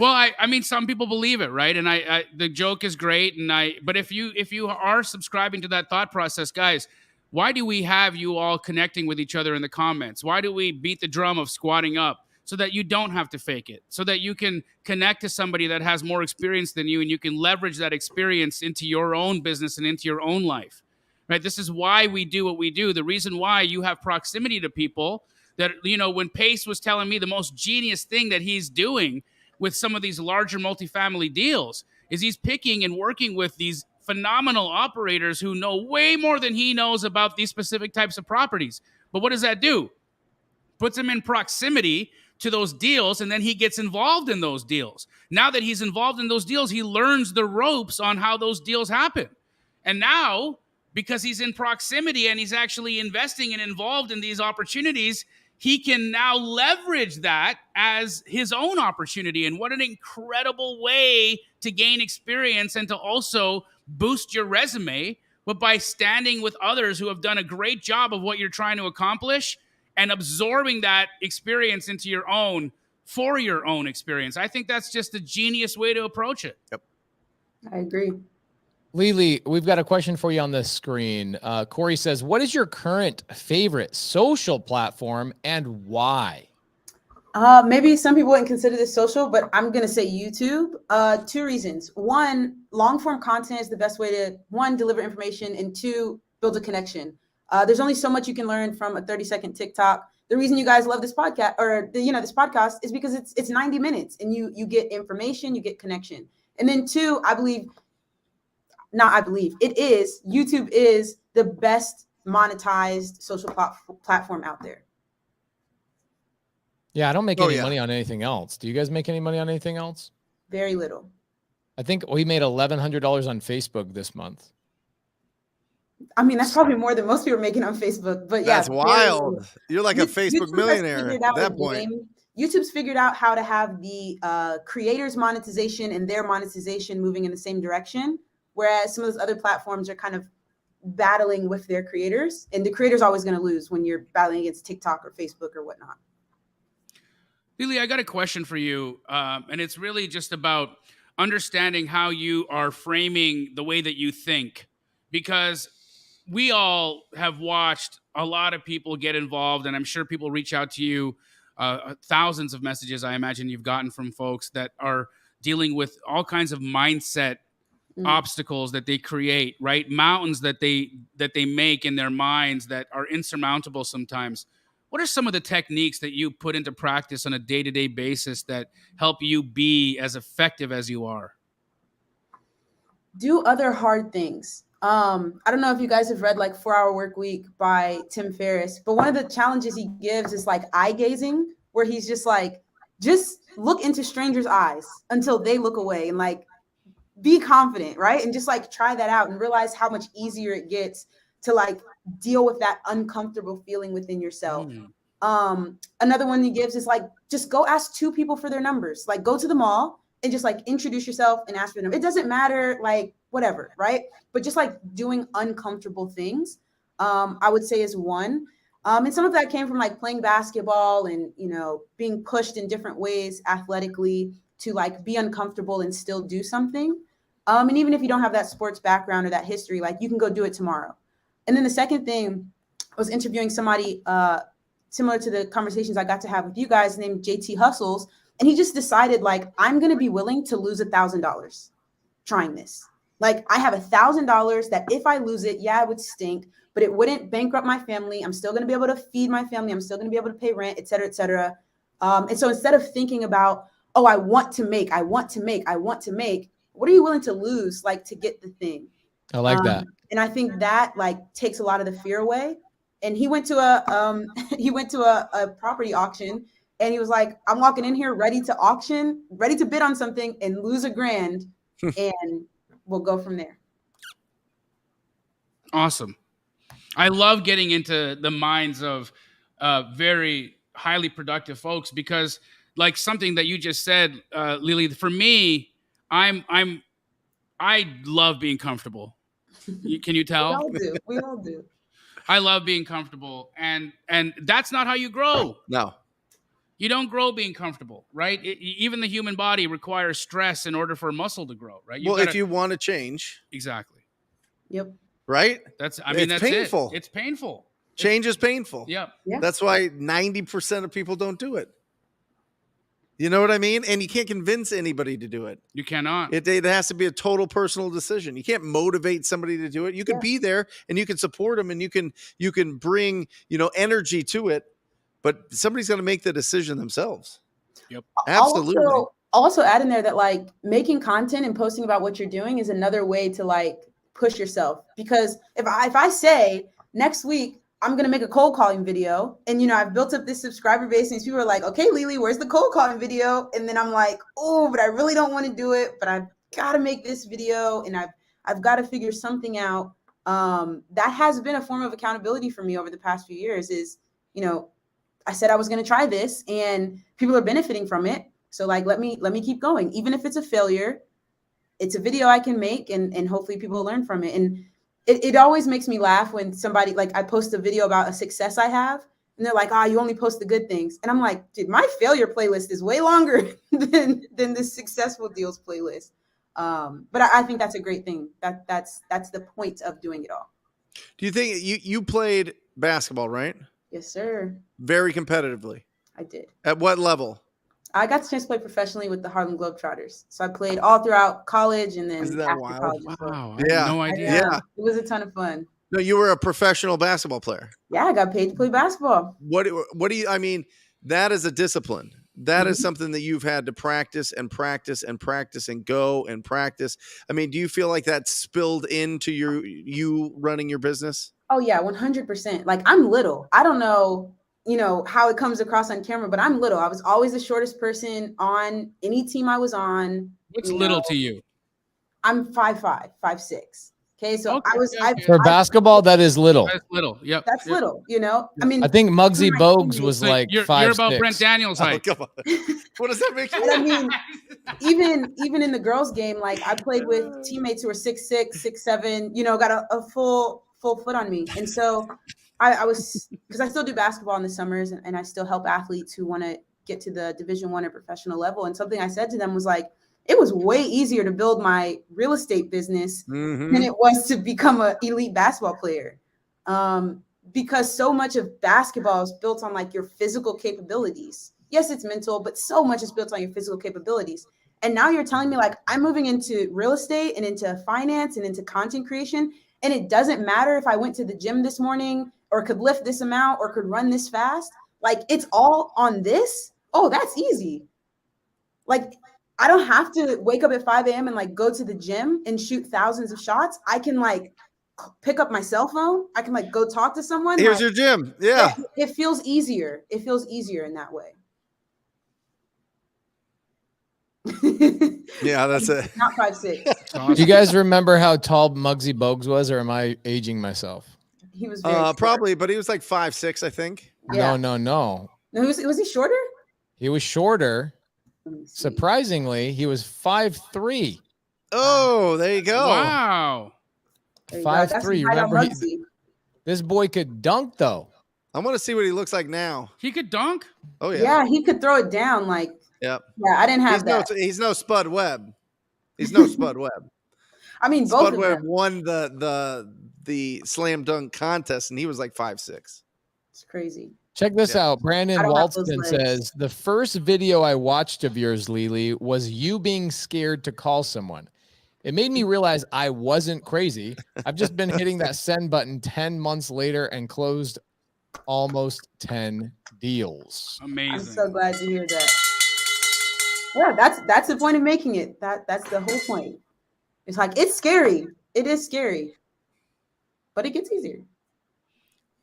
Well, I mean, some people believe it, right? And I the joke is great, but if you are subscribing to that thought process, guys, why do we have you all connecting with each other in the comments? Why do we beat the drum of squatting up? So that you don't have to fake it, so that you can connect to somebody that has more experience than you, and you can leverage that experience into your own business and into your own life, right? This is why we do what we do. The reason why you have proximity to people that, you know, when Pace was telling me the most genius thing that he's doing with some of these larger multifamily deals is he's picking and working with these phenomenal operators who know way more than he knows about these specific types of properties. But what does that do? Puts him in proximity to those deals, and then he gets involved in those deals. Now that he's involved in those deals, he learns the ropes on how those deals happen. And now, because he's in proximity and he's actually investing and involved in these opportunities, he can now leverage that as his own opportunity. And what an incredible way to gain experience and to also boost your resume, but by standing with others who have done a great job of what you're trying to accomplish and absorbing that experience into your own, for your own experience. I think that's just a genius way to approach it. Yep. I agree. Lily, we've got a question for you on the screen. Corey says, what is your current favorite social platform and why? Maybe some people wouldn't consider this social, but I'm going to say YouTube. 2 reasons. 1, long form content is the best way to, 1, deliver information, and 2, build a connection. There's only so much you can learn from a 30-second TikTok. The reason you guys love this podcast this podcast is because it's 90 minutes and you get information, you get connection. And then 2, YouTube is the best monetized social platform out there. Yeah, I don't make any money on anything else. Do you guys make any money on anything else? Very little. I think we made $1,100 on Facebook this month. I mean, that's probably more than most people are making on Facebook. But yeah, that's wild. You're like a Facebook millionaire at that point. YouTube's figured out how to have the creators' monetization and their monetization moving in the same direction, whereas some of those other platforms are kind of battling with their creators, and the creator's always going to lose when you're battling against TikTok or Facebook or whatnot. Lily, I got a question for you, and it's really just about understanding how you are framing the way that you think, because we all have watched a lot of people get involved, and I'm sure people reach out to you, thousands of messages I imagine you've gotten from folks that are dealing with all kinds of mindset obstacles that they create, right? Mountains that they make in their minds that are insurmountable sometimes. What are some of the techniques that you put into practice on a day-to-day basis that help you be as effective as you are? Do other hard things. I don't know if you guys have read like 4-Hour Workweek by Tim Ferriss, but one of the challenges he gives is like eye gazing, where he's just like, just look into strangers' eyes until they look away and like be confident, right? And just like try that out and realize how much easier it gets to like deal with that uncomfortable feeling within yourself. Another one he gives is like, just go ask 2 people for their numbers. Like go to the mall and just like introduce yourself and ask for them. It doesn't matter, like whatever, right? But just like doing uncomfortable things, I would say is one. And some of that came from like playing basketball and, you know, being pushed in different ways athletically. to like be uncomfortable and still do something. And even if you don't have that sports background or that history, like you can go do it tomorrow. And then the second thing, I was interviewing somebody similar to the conversations I got to have with you guys named JT Hustles. And he just decided like, I'm going to be willing to lose $1,000 trying this. Like I have $1,000 that if I lose it, yeah, it would stink, but it wouldn't bankrupt my family. I'm still going to be able to feed my family. I'm still going to be able to pay rent, et cetera, et cetera. And so instead of thinking about, oh, I want to make, what are you willing to lose like to get the thing? I like that. And I think that like takes a lot of the fear away. And he went to a property auction and he was like, I'm walking in here ready to bid on something and lose $1,000 and we'll go from there. Awesome. I love getting into the minds of very highly productive folks because like something that you just said, Lily, for me, I love being comfortable. Can you tell? We all do. I love being comfortable, and that's not how you grow. No, you don't grow being comfortable, right? Even the human body requires stress in order for muscle to grow, right? If you want to change, exactly. Yep. Right? That's painful. It's painful. Change is painful. Yep. Yeah. That's why 90% of people don't do it. You know what I mean? And you can't convince anybody to do it. You cannot. It has to be a total personal decision. You can't motivate somebody to do it. You can be there and you can support them and you can bring, energy to it, but somebody's got to make the decision themselves. Yep. Absolutely. I'll also add in there that like making content and posting about what you're doing is another way to like push yourself. Because if I say next week, I'm going to make a cold calling video. And, I've built up this subscriber base and people are like, okay, Lily, where's the cold calling video? And then I'm like, oh, but I really don't want to do it, but I've got to make this video and I've got to figure something out. That has been a form of accountability for me over the past few years is, I said I was going to try this and people are benefiting from it. So like, let me keep going. Even if it's a failure, it's a video I can make and hopefully people will learn from it. And it always makes me laugh when somebody, like I post a video about a success I have and they're like, you only post the good things. And I'm like, dude, my failure playlist is way longer than the successful deals playlist. But I think that's a great thing. That's the point of doing it all. Do you think you played basketball, right? Yes, sir. Very competitively. I did. At what level? I got the chance to play professionally with the Harlem Globetrotters. So I played all throughout college and then Isn't that after wild? college as well. Wow. I had no idea. Yeah. It was a ton of fun. No, you were a professional basketball player. Yeah, I got paid to play basketball. What do you, I mean, that is a discipline. That is something that you've had to practice and practice and practice and go and practice. I mean, do you feel like that spilled into you running your business? Oh yeah, 100%. Like I'm little. I don't know, how it comes across on camera, but I'm little. I was always the shortest person on any team I was on. What's little to you? I'm 5'5", 5'6". Okay, so okay, for basketball, that is little. That's little. Yep. That's little. I mean, I think Muggsy Bogues was So like you're 5'6". about Brent Daniels' height. Oh, come on. What does that make you? and I mean, even in the girls' game, like I played with teammates who were 6'6", 6'7", got a full foot on me, and so I was, because I still do basketball in the summers, and I still help athletes who want to get to the Division I or professional level. And something I said to them was like, it was way easier to build my real estate business than it was to become an elite basketball player. Because so much of basketball is built on like your physical capabilities. Yes, it's mental, but so much is built on your physical capabilities. And now you're telling me like I'm moving into real estate and into finance and into content creation. And it doesn't matter if I went to the gym this morning or could lift this amount or could run this fast. Like it's all on this. Oh, that's easy. Like I don't have to wake up at 5 a.m. and like go to the gym and shoot thousands of shots. I can like pick up my cell phone. I can like go talk to someone. Here's like, your gym. Yeah. It feels easier. It feels easier in that way. Yeah, that's it. Not 5'6". Awesome. Do you guys remember how tall Muggsy Bogues was, or am I aging myself? He was very short. Probably, but he was like 5'6", I think. Yeah. No. No, was he shorter? He was shorter. Let me see. Surprisingly, he was 5'3". Oh, there you go. Wow. There you go. That's 5'3". right on Remember, Muggsy. this boy could dunk though. I want to see what he looks like now. He could dunk? Oh, yeah. Yeah, he could throw it down. Like Yep. Yeah, I didn't have that. He's no Spud Webb. He's no Spud Webb. I mean, both Spud of Webb them. won the slam dunk contest, and he was like 5'6". It's crazy. Check this Yeah. out. Brandon I don't have those Walston legs. says, the first video I watched of yours, Lily, was you being scared to call someone. It made me realize I wasn't crazy. I've just been hitting that send button 10 months later and closed almost 10 deals. Amazing. I'm so glad to hear that. Yeah, that's the point of making it. That's the whole point. It's like, it's scary. It is scary, but it gets easier.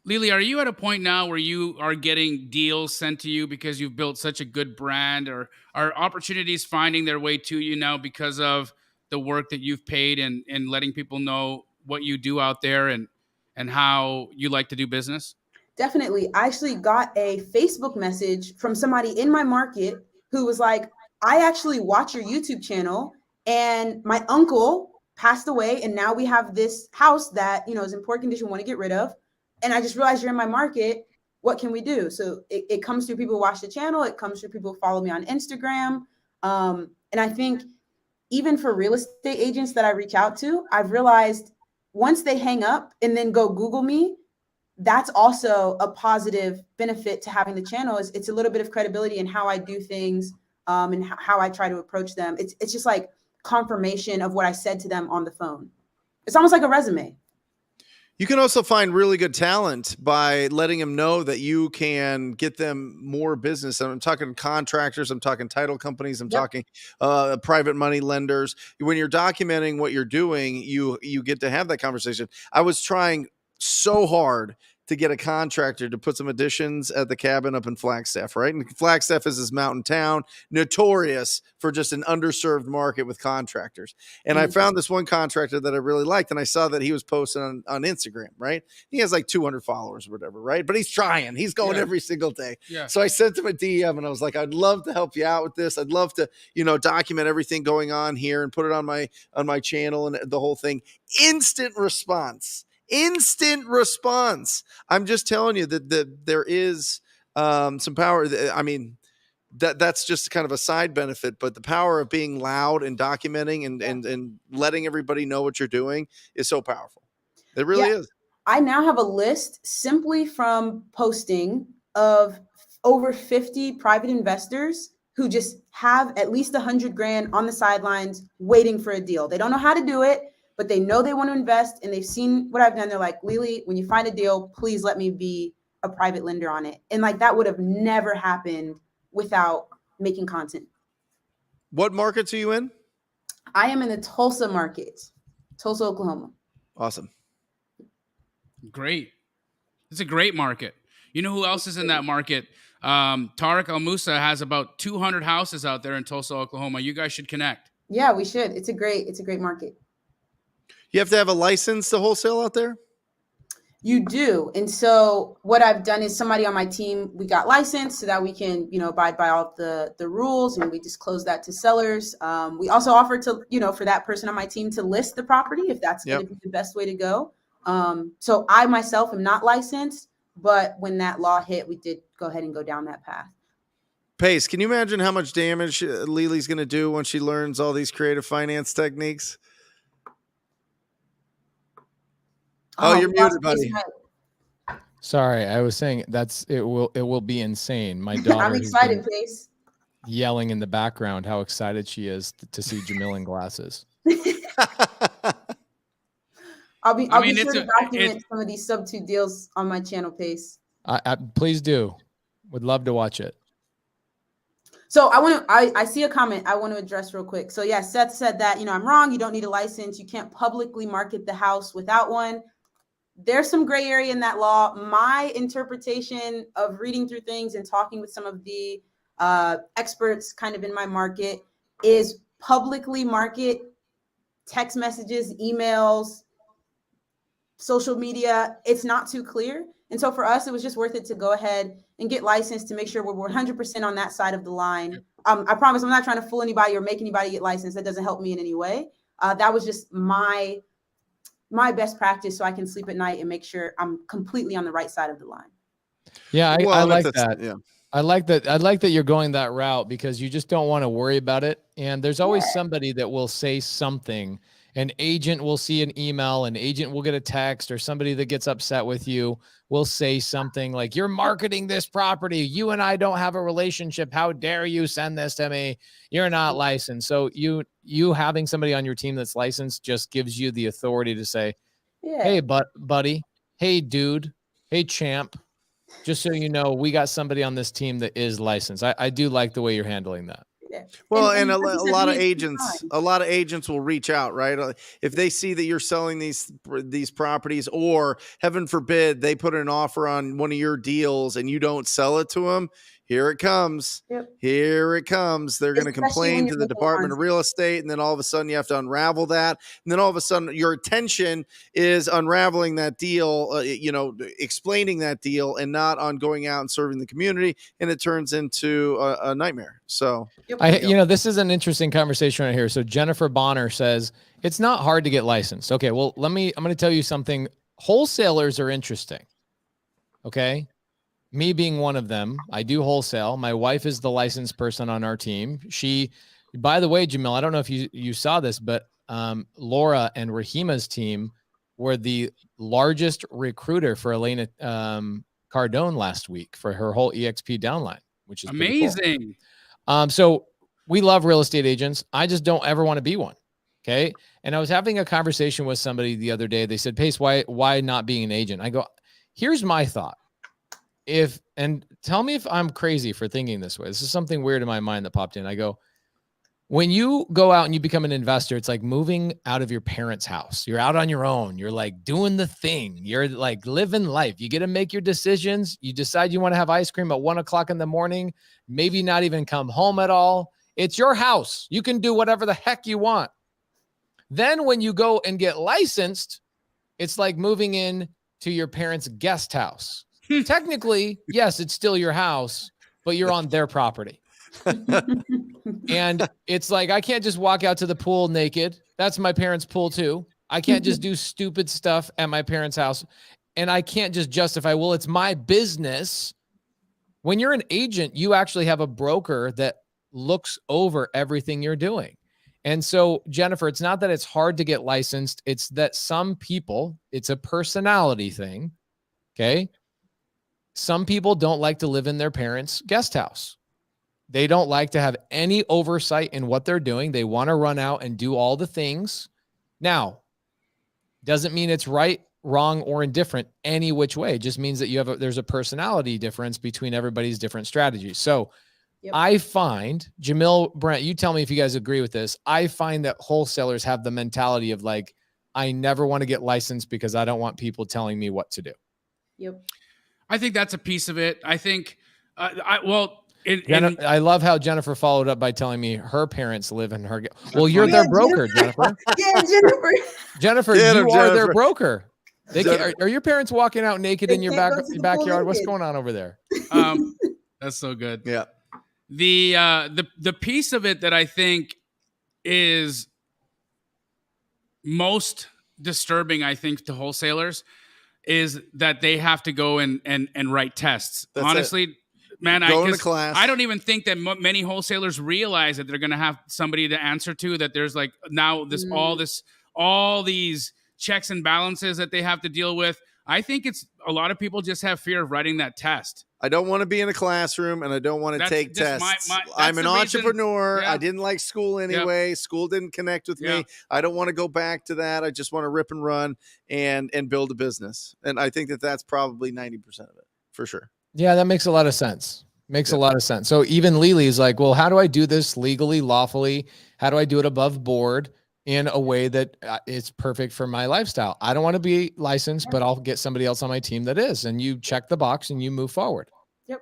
Lily, are you at a point now where you are getting deals sent to you because you've built such a good brand, or are opportunities finding their way to you now because of the work that you've paid and letting people know what you do out there and how you like to do business? Definitely. I actually got a Facebook message from somebody in my market who was like, I actually watch your YouTube channel, and my uncle passed away, and now we have this house that, you know, is in poor condition, want to get rid of. And I just realized you're in my market. What can we do? So it comes through people who watch the channel. It comes through people who follow me on Instagram. And I think even for real estate agents that I reach out to, I've realized once they hang up and then go Google me, that's also a positive benefit to having the channel. Is it's a little bit of credibility in how I do things, and how I try to approach them. It's just like confirmation of what I said to them on the phone. It's almost like a resume. You can also find really good talent by letting them know that you can get them more business. And I'm talking contractors, I'm talking title companies, I'm talking private money lenders. When you're documenting what you're doing, you get to have that conversation. I was trying so hard to get a contractor to put some additions at the cabin up in Flagstaff, right? And Flagstaff is this mountain town, notorious for just an underserved market with contractors. And I found this one contractor that I really liked, and I saw that he was posting on Instagram, right? He has like 200 followers or whatever, right? But he's trying. He's going every single day. Yeah. So I sent him a DM, and I was like, I'd love to help you out with this. I'd love to, document everything going on here and put it on my channel and the whole thing. Instant response. I'm just telling you that there is some power. I mean, that's just kind of a side benefit, but the power of being loud and documenting and letting everybody know what you're doing is so powerful. It really is. I now have a list simply from posting of over 50 private investors who just have at least 100 grand on the sidelines waiting for a deal. They don't know how to do it, but they know they want to invest, and they've seen what I've done. They're like, Lily, when you find a deal, please let me be a private lender on it. And like, that would have never happened without making content. What markets are you in? I am in the Tulsa market, Tulsa, Oklahoma. Awesome. Great. It's a great market. You know who else is in that market? Tariq Al Musa has about 200 houses out there in Tulsa, Oklahoma. You guys should connect. Yeah, we should. It's a great market. You have to have a license to wholesale out there? You do. And so what I've done is somebody on my team, we got licensed so that we can, abide by all the rules, and we disclose that to sellers. We also offer to, for that person on my team to list the property if that's going to be the best way to go. So I myself am not licensed, but when that law hit, we did go ahead and go down that path. Pace, can you imagine how much damage Lily's going to do when she learns all these creative finance techniques? Oh, you're muted, buddy. Sorry, I was saying it will be insane. My daughter I'm excited, Pace. Yelling in the background how excited she is to see Jamil in glasses. I'll be sure to document some of these sub-2 deals on my channel, Pace. Please do. Would love to watch it. So I see a comment I want to address real quick. So yeah, Seth said that, I'm wrong. You don't need a license. You can't publicly market the house without one. There's some gray area in that law. My interpretation of reading through things and talking with some of the experts kind of in my market is publicly market text messages, emails, social media. It's not too clear. And so for us, it was just worth it to go ahead and get licensed to make sure we're 100% on that side of the line. I promise I'm not trying to fool anybody or make anybody get licensed. That doesn't help me in any way. That was just my best practice so I can sleep at night and make sure I'm completely on the right side of the line. Yeah, I like that. Yeah. I like that. I like that you're going that route because you just don't want to worry about it. And there's always somebody that will say something. An agent will see an email, an agent will get a text, or somebody that gets upset with you will say something like, "You're marketing this property. You and I don't have a relationship. How dare you send this to me? You're not licensed." So you having somebody on your team that's licensed just gives you the authority to say, "Hey, buddy. Hey, dude. Hey, champ. Just so you know, we got somebody on this team that is licensed." I do like the way you're handling that. Yeah. Well, and a like you said, lot of we need agents, time. a lot of agents will reach out, right? If they see that you're selling these properties, or heaven forbid, they put an offer on one of your deals and you don't sell it to them, here it comes. Yep. Here it comes. They're going to Especially when complain you're to the making Department of content. Real Estate, and then all of a sudden you have to unravel that, and then all of a sudden your attention is unraveling that deal, explaining that deal, and not on going out and serving the community, and it turns into a nightmare. So, This is an interesting conversation right here. So Jennifer Bonner says it's not hard to get licensed. Okay, well, I'm going to tell you something. Wholesalers are interesting. Okay. Me being one of them, I do wholesale. My wife is the licensed person on our team. By the way, Jamil, I don't know if you saw this, but Laura and Rahima's team were the largest recruiter for Elena Cardone last week for her whole EXP downline, which is amazing. Cool. So we love real estate agents. I just don't ever want to be one. Okay. And I was having a conversation with somebody the other day. They said, Pace, why not being an agent? I go, here's my thought. And tell me if I'm crazy for thinking this way. This is something weird in my mind that popped in. I go, when you go out and you become an investor, it's like moving out of your parents' house. You're out on your own. You're like doing the thing. You're like living life. You get to make your decisions. You decide you want to have ice cream at 1:00 in the morning, maybe not even come home at all. It's your house. You can do whatever the heck you want. Then when you go and get licensed, it's like moving in to your parents' guest house. Technically, yes, it's still your house, but you're on their property. And it's like, I can't just walk out to the pool naked. That's my parents' pool too. I can't just do stupid stuff at my parents' house. And I can't just justify, well, it's my business. When you're an agent, you actually have a broker that looks over everything you're doing. And so, Jennifer, it's not that it's hard to get licensed. It's that some people, it's a personality thing. Okay. Some people don't like to live in their parents' guest house. They don't like to have any oversight in what they're doing. They want to run out and do all the things. Now, doesn't mean it's right, wrong, or indifferent any which way. It just means that there's a personality difference between everybody's different strategies. So I find, Jamil, Brent, you tell me if you guys agree with this. I find that wholesalers have the mentality of like, I never want to get licensed because I don't want people telling me what to do. Yep. I think that's a piece of it. I think, I love how Jennifer followed up by telling me her parents live in her. Well, you're their broker, Jennifer. Yeah, Jennifer. Jennifer, you are their broker. Are your parents walking out naked in your backyard? What's going on over there? That's so good. Yeah. The piece of it that I think is most disturbing, I think, to wholesalers is that they have to go and write tests. That's honestly, man, go to class. I don't even think that many wholesalers realize that they're going to have somebody to answer to, that there's like now all these checks and balances that they have to deal with. I think it's a lot of people just have fear of writing that test. I don't want to be in a classroom and I don't want to take tests. I'm an entrepreneur. Yeah. I didn't like school anyway. Yep. School didn't connect with me. I don't want to go back to that. I just want to rip and run and build a business. And I think that that's probably 90% of it for sure. Yeah, that makes a lot of sense. A lot of sense. So even Lili's like, well, how do I do this legally, lawfully? How do I do it above board in a way that is perfect for my lifestyle? I don't want to be licensed, but I'll get somebody else on my team that is. And you check the box and you move forward. Yep.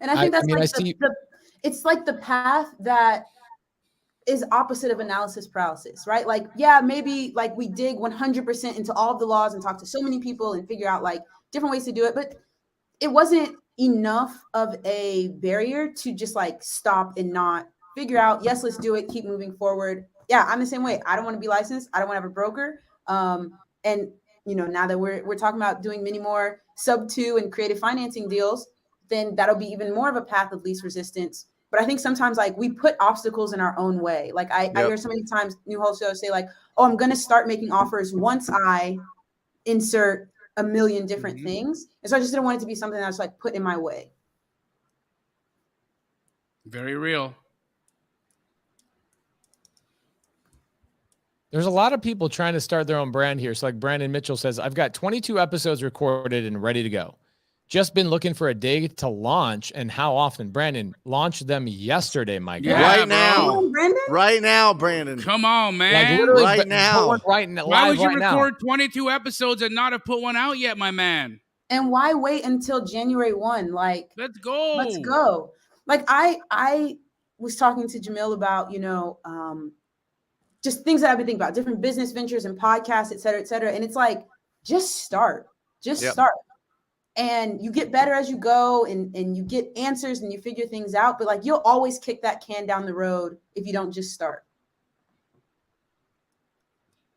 And I think it's like the path that is opposite of analysis paralysis, right? Like, yeah, maybe like we dig 100% into all of the laws and talk to so many people and figure out like different ways to do it. But it wasn't enough of a barrier to just like stop and not figure out, yes, let's do it. Keep moving forward. Yeah, I'm the same way. I don't want to be licensed. I don't want to have a broker. And now that we're talking about doing many more sub 2 and creative financing deals, then that'll be even more of a path of least resistance. But I think sometimes like we put obstacles in our own way. Like I hear so many times new wholesalers say like, oh, I'm going to start making offers once I insert a million different things. And so I just didn't want it to be something that's like put in my way. Very real. There's a lot of people trying to start their own brand here. So like Brandon Mitchell says, I've got 22 episodes recorded and ready to go. Just been looking for a day to launch and how often. Brandon, launched them yesterday, my guy. Right now. Brandon? Right now, Brandon. Come on, Like man. literally Right now. Right now. Why would you right now. record 22 episodes and not have put one out yet, my man? And why wait until January 1? Like, Let's go. let's go. Like I was talking to Jamil about, you know, just things that I've been thinking about, different business ventures and podcasts, et cetera, et cetera. And it's like, just start, start. And you get better as you go and you get answers and you figure things out. But like, you'll always kick that can down the road if you don't just start.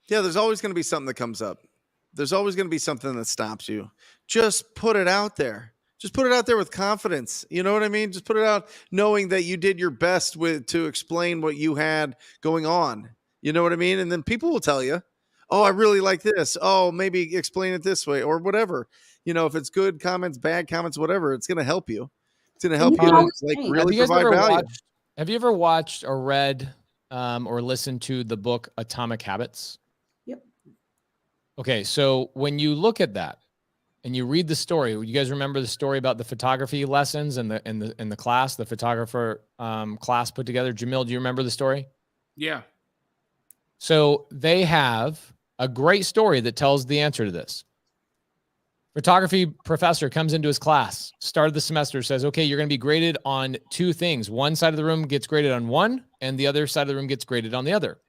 Yeah, there's always going to be something that comes up. There's always going to be something that stops you. Just put it out there. Just put it out there with confidence. You know what I mean? Just put it out knowing that you did your best to explain what you had going on. You know what I mean? And then people will tell you, oh, I really like this. Oh, maybe explain it this way or whatever. You know, if it's good comments, bad comments, whatever, it's going to help you. It's going to help you like really provide value. Have you ever watched or read or listened to the book Atomic Habits? Yep. Okay, so when you look at that and you read the story, you guys remember the story about the photography lessons and the class, the photographer class put together? Jamil, do you remember the story? Yeah. So they have a great story that tells the answer to this. Photography professor comes into his class, start of the semester, says, okay, you're going to be graded on two things. One side of the room gets graded on one, and the other side of the room gets graded on the other.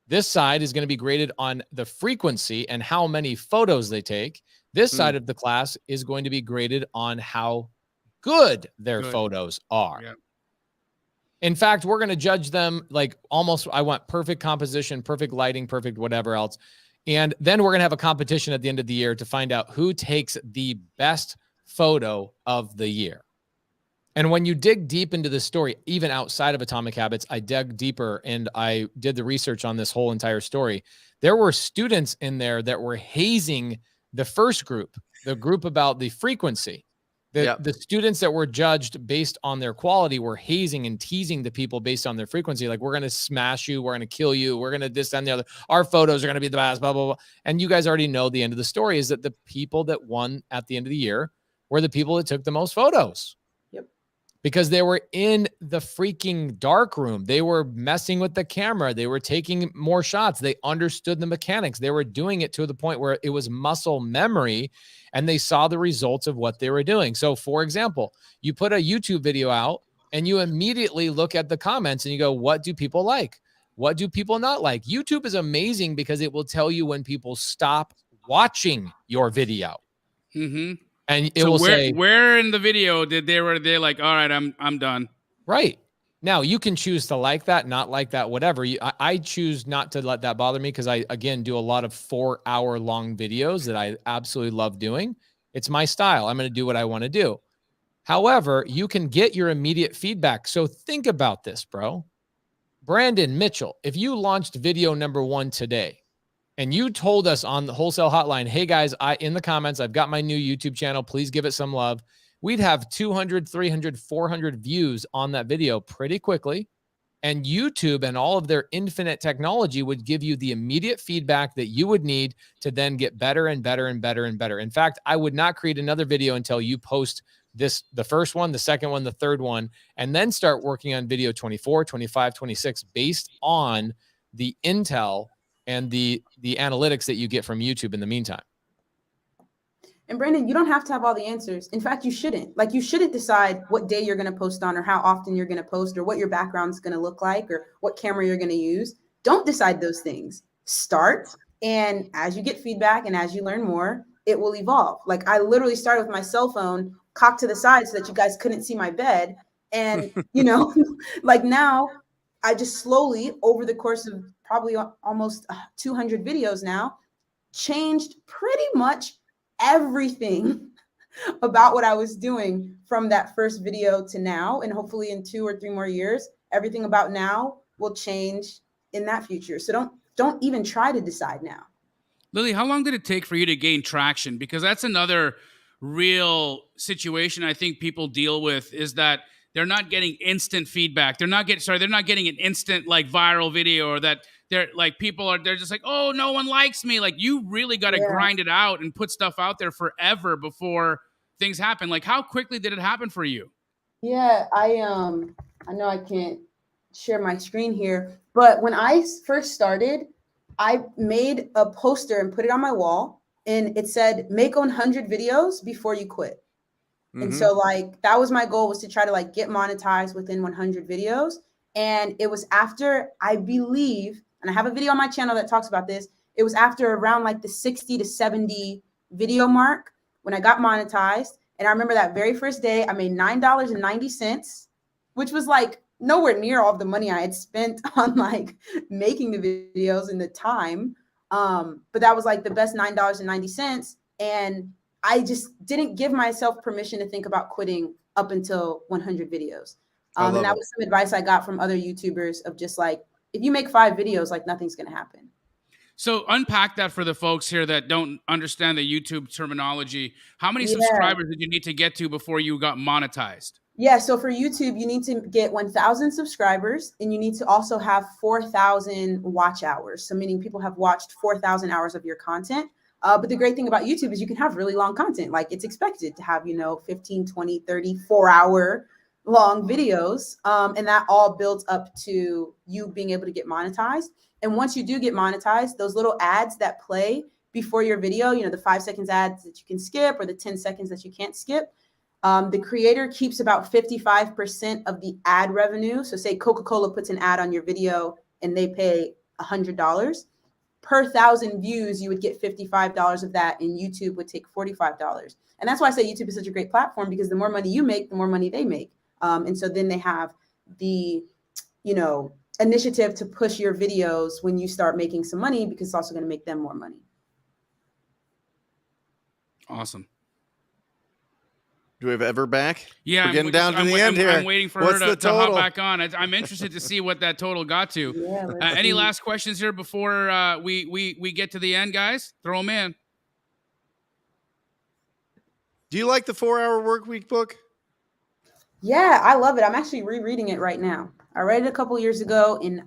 This side is going to be graded on the frequency and how many photos they take. This side of the class is going to be graded on how good their photos are. Yeah. In fact, we're going to judge them like almost, I want perfect composition, perfect lighting, perfect whatever else. And then we're going to have a competition at the end of the year to find out who takes the best photo of the year. And when you dig deep into the story, even outside of Atomic Habits, I dug deeper and I did the research on this whole entire story. There were students in there that were hazing the first group, the group about the frequency. The students that were judged based on their quality were hazing and teasing the people based on their frequency. Like, we're going to smash you. We're going to kill you. We're going to this and the other. Our photos are going to be the best, blah, blah, blah. And you guys already know the end of the story is that the people that won at the end of the year were the people that took the most photos. Because they were in the freaking dark room. They were messing with the camera. They were taking more shots. They understood the mechanics. They were doing it to the point where it was muscle memory, and they saw the results of what they were doing. So, for example, you put a YouTube video out and you immediately look at the comments and you go, what do people like? What do people not like? YouTube is amazing because it will tell you when people stop watching your video. Mm-hmm. And it will say, where in the video did they like, all right, I'm done. Right. Now you can choose to like that, not like that, whatever. I choose not to let that bother me because I, again, do a lot of 4-hour-long videos that I absolutely love doing. It's my style. I'm going to do what I want to do. However, you can get your immediate feedback. So think about this, bro. Brandon Mitchell, if you launched video number 1 today, and you told us on the Wholesale Hotline, hey guys, in the comments, I've got my new YouTube channel. Please give it some love. We'd have 200, 300, 400 views on that video pretty quickly. And YouTube and all of their infinite technology would give you the immediate feedback that you would need to then get better and better and better and better. In fact, I would not create another video until you post the first one, the second one, the third one, and then start working on video 24, 25, 26 based on the intel and the analytics that you get from YouTube in the meantime. And Brandon, you don't have to have all the answers. In fact, you shouldn't. Like, you shouldn't decide what day you're going to post on or how often you're going to post or what your background's going to look like or what camera you're going to use. Don't decide those things. Start. And as you get feedback and as you learn more, it will evolve. Like, I literally started with my cell phone cocked to the side so that you guys couldn't see my bed. And, you know, like now I just slowly over the course of probably almost 200 videos now, changed pretty much everything about what I was doing from that first video to now. And hopefully in 2 or 3 more years, everything about now will change in that future. So don't even try to decide now. Lily, how long did it take for you to gain traction? Because that's another real situation I think people deal with, is that they're not getting instant feedback. They're not getting an instant like viral video, or that they're like they're just like, oh, no one likes me. Like, you really got to grind it out and put stuff out there forever before things happen. Like, how quickly did it happen for you? Yeah, I know I can't share my screen here, but when I first started, I made a poster and put it on my wall, and it said, make 100 videos before you quit. And so like, that was my goal, was to try to like get monetized within 100 videos. And it was after, I believe, and I have a video on my channel that talks about this, it was after around like the 60 to 70 video mark when I got monetized. And I remember that very first day I made $9.90, which was like nowhere near all of the money I had spent on like making the videos in the time. But that was like the best $9.90. And I just didn't give myself permission to think about quitting up until 100 videos. And that was some advice I got from other YouTubers of just like, if you make 5 videos, like nothing's going to happen. So unpack that for the folks here that don't understand the YouTube terminology. How many subscribers did you need to get to before you got monetized? Yeah, so for YouTube, you need to get 1,000 subscribers, and you need to also have 4,000 watch hours. So meaning people have watched 4,000 hours of your content. But the great thing about YouTube is you can have really long content. Like, it's expected to have, 15, 20, 30, 4-hour long videos. And that all builds up to you being able to get monetized. And once you do get monetized, those little ads that play before your video, the 5 seconds ads that you can skip, or the 10 seconds that you can't skip, the creator keeps about 55% of the ad revenue. So say Coca-Cola puts an ad on your video and they pay $100. Per 1,000 views, you would get $55 of that, and YouTube would take $45. And that's why I say YouTube is such a great platform, because the more money you make, the more money they make. And so then they have the, initiative to push your videos when you start making some money, because it's also going to make them more money. Awesome. Do we have Ever back? Yeah, we're getting down to the end here. I'm waiting for her to hop back on. I'm interested to see what that total got to. Yeah, any last questions here before we get to the end, guys? Throw them in. Do you like the 4-Hour Workweek book? Yeah, I love it. I'm actually rereading it right now. I read it a couple years ago, and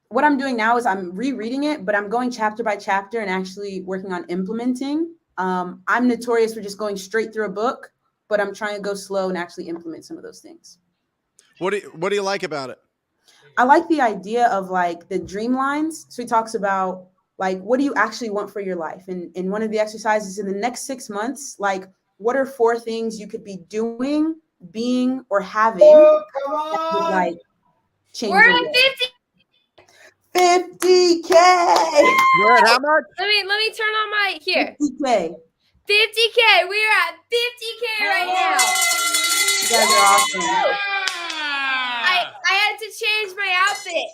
what I'm doing now is I'm rereading it, but I'm going chapter by chapter and actually working on implementing. I'm notorious for just going straight through a book, but I'm trying to go slow and actually implement some of those things. What do you like about it? I like the idea of like the dream lines. So he talks about like, what do you actually want for your life? And one of the exercises in the next 6 months, like, what are 4 things you could be doing, being, or having? Oh, come on. That would, like, change We're your at life. 50. 50K. You're at how much? Let me turn on my here. 50K. 50K. We are at 50K right now. You guys are awesome. I had to change my outfit.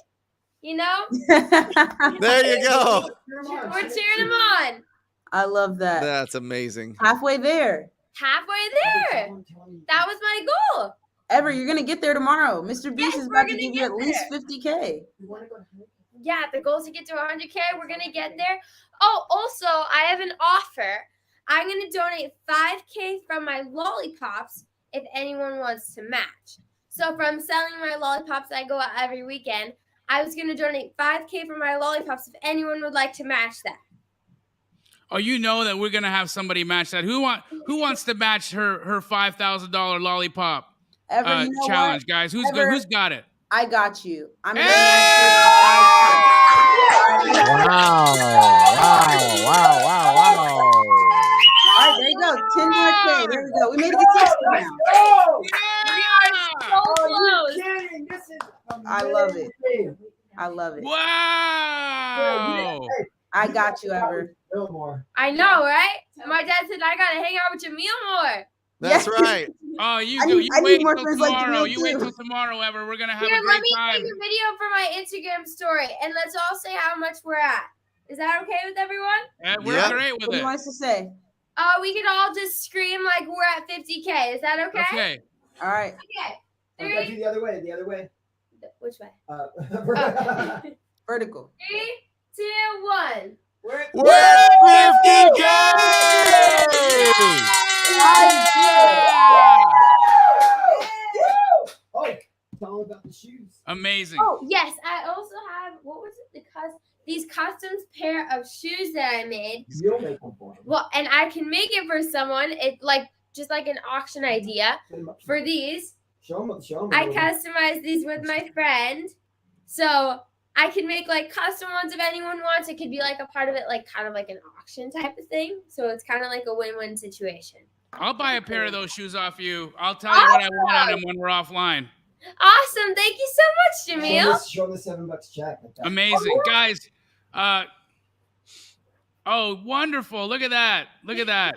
There you go. We're cheering them on. I love that. That's amazing. Halfway there. Halfway there. That was my goal. Ever, you're gonna get there tomorrow. Mr. Beast is about to give you at least there. 50K. Yeah, the goal is to get to 100K. We're gonna get there. Oh, also, I have an offer. I'm gonna donate 5K from my lollipops if anyone wants to match. So from selling my lollipops, I go out every weekend. I was gonna donate 5K from my lollipops if anyone would like to match that. Oh, you know that we're gonna have somebody match that. Who wants to match her $5,000 lollipop Ever, you know challenge, what? guys? Who's got it? I got you. I'm Hey! gonna Wow. All right, there you go. 10 more K. There we go. We made it to 60 now. So close. I love it. I love it. Wow. I got you, Ever. I know, right? My dad said I gotta hang out with Jamil more. That's Yeah. right. Oh, you I do. need- You I need wait more till friends like tomorrow. Jamil, You wait too. till tomorrow, Ever. We're gonna have Here, a let great me time. take a video for my Instagram story, and let's all say how much we're at. Is that okay with everyone? And we're Yeah. great with What do you it. want us to say? We could all just scream like we're at 50K. Is that okay? Okay. All right. Okay. I got you Three. the other way. The other way. Which way? Vertical. 3, 2, 1. We're We're at 50K! Oh, tell them about the shoes. Amazing. Oh yes, I also have these customs pair of shoes that I made. You'll make one for them. Well, and I can make it for someone. It's just like an auction idea for these. Show them. I customized these with my friend, so I can make like custom ones if anyone wants. It could be like a part of it, like kind of like an auction type of thing. So it's kind of like a win-win situation. I'll buy a pair of those shoes off you. I'll tell you what I want on them when we're offline. Awesome! Thank you so much, Jamil. Show them the $7 check. Like that. Amazing, guys. Oh, wonderful! Look at that! Look at that!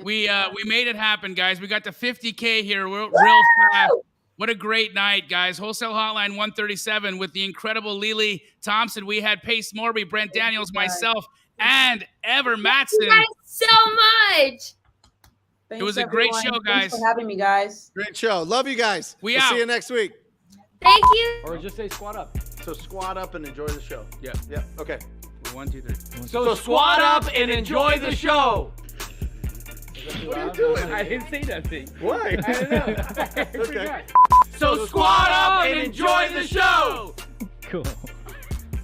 We made it happen, guys. We got to 50K here real fast. What a great night, guys. Wholesale Hotline 137 with the incredible Lily Thompson. We had Pace Morby, Brent Daniels, myself, and Ever Matson. Thank you guys so much. Thanks, It was a great everyone. show, guys. Thanks for having me, guys. Great show. Love you guys. We We'll out. see you next week. Thank you. Or just say squat up. So squat up and enjoy the show. Yeah. Yeah. Okay. 1, 2, 3. So squat up and enjoy the show. What are you doing? I didn't say nothing. Why? I don't know. Okay. So squat up and enjoy the show. Cool.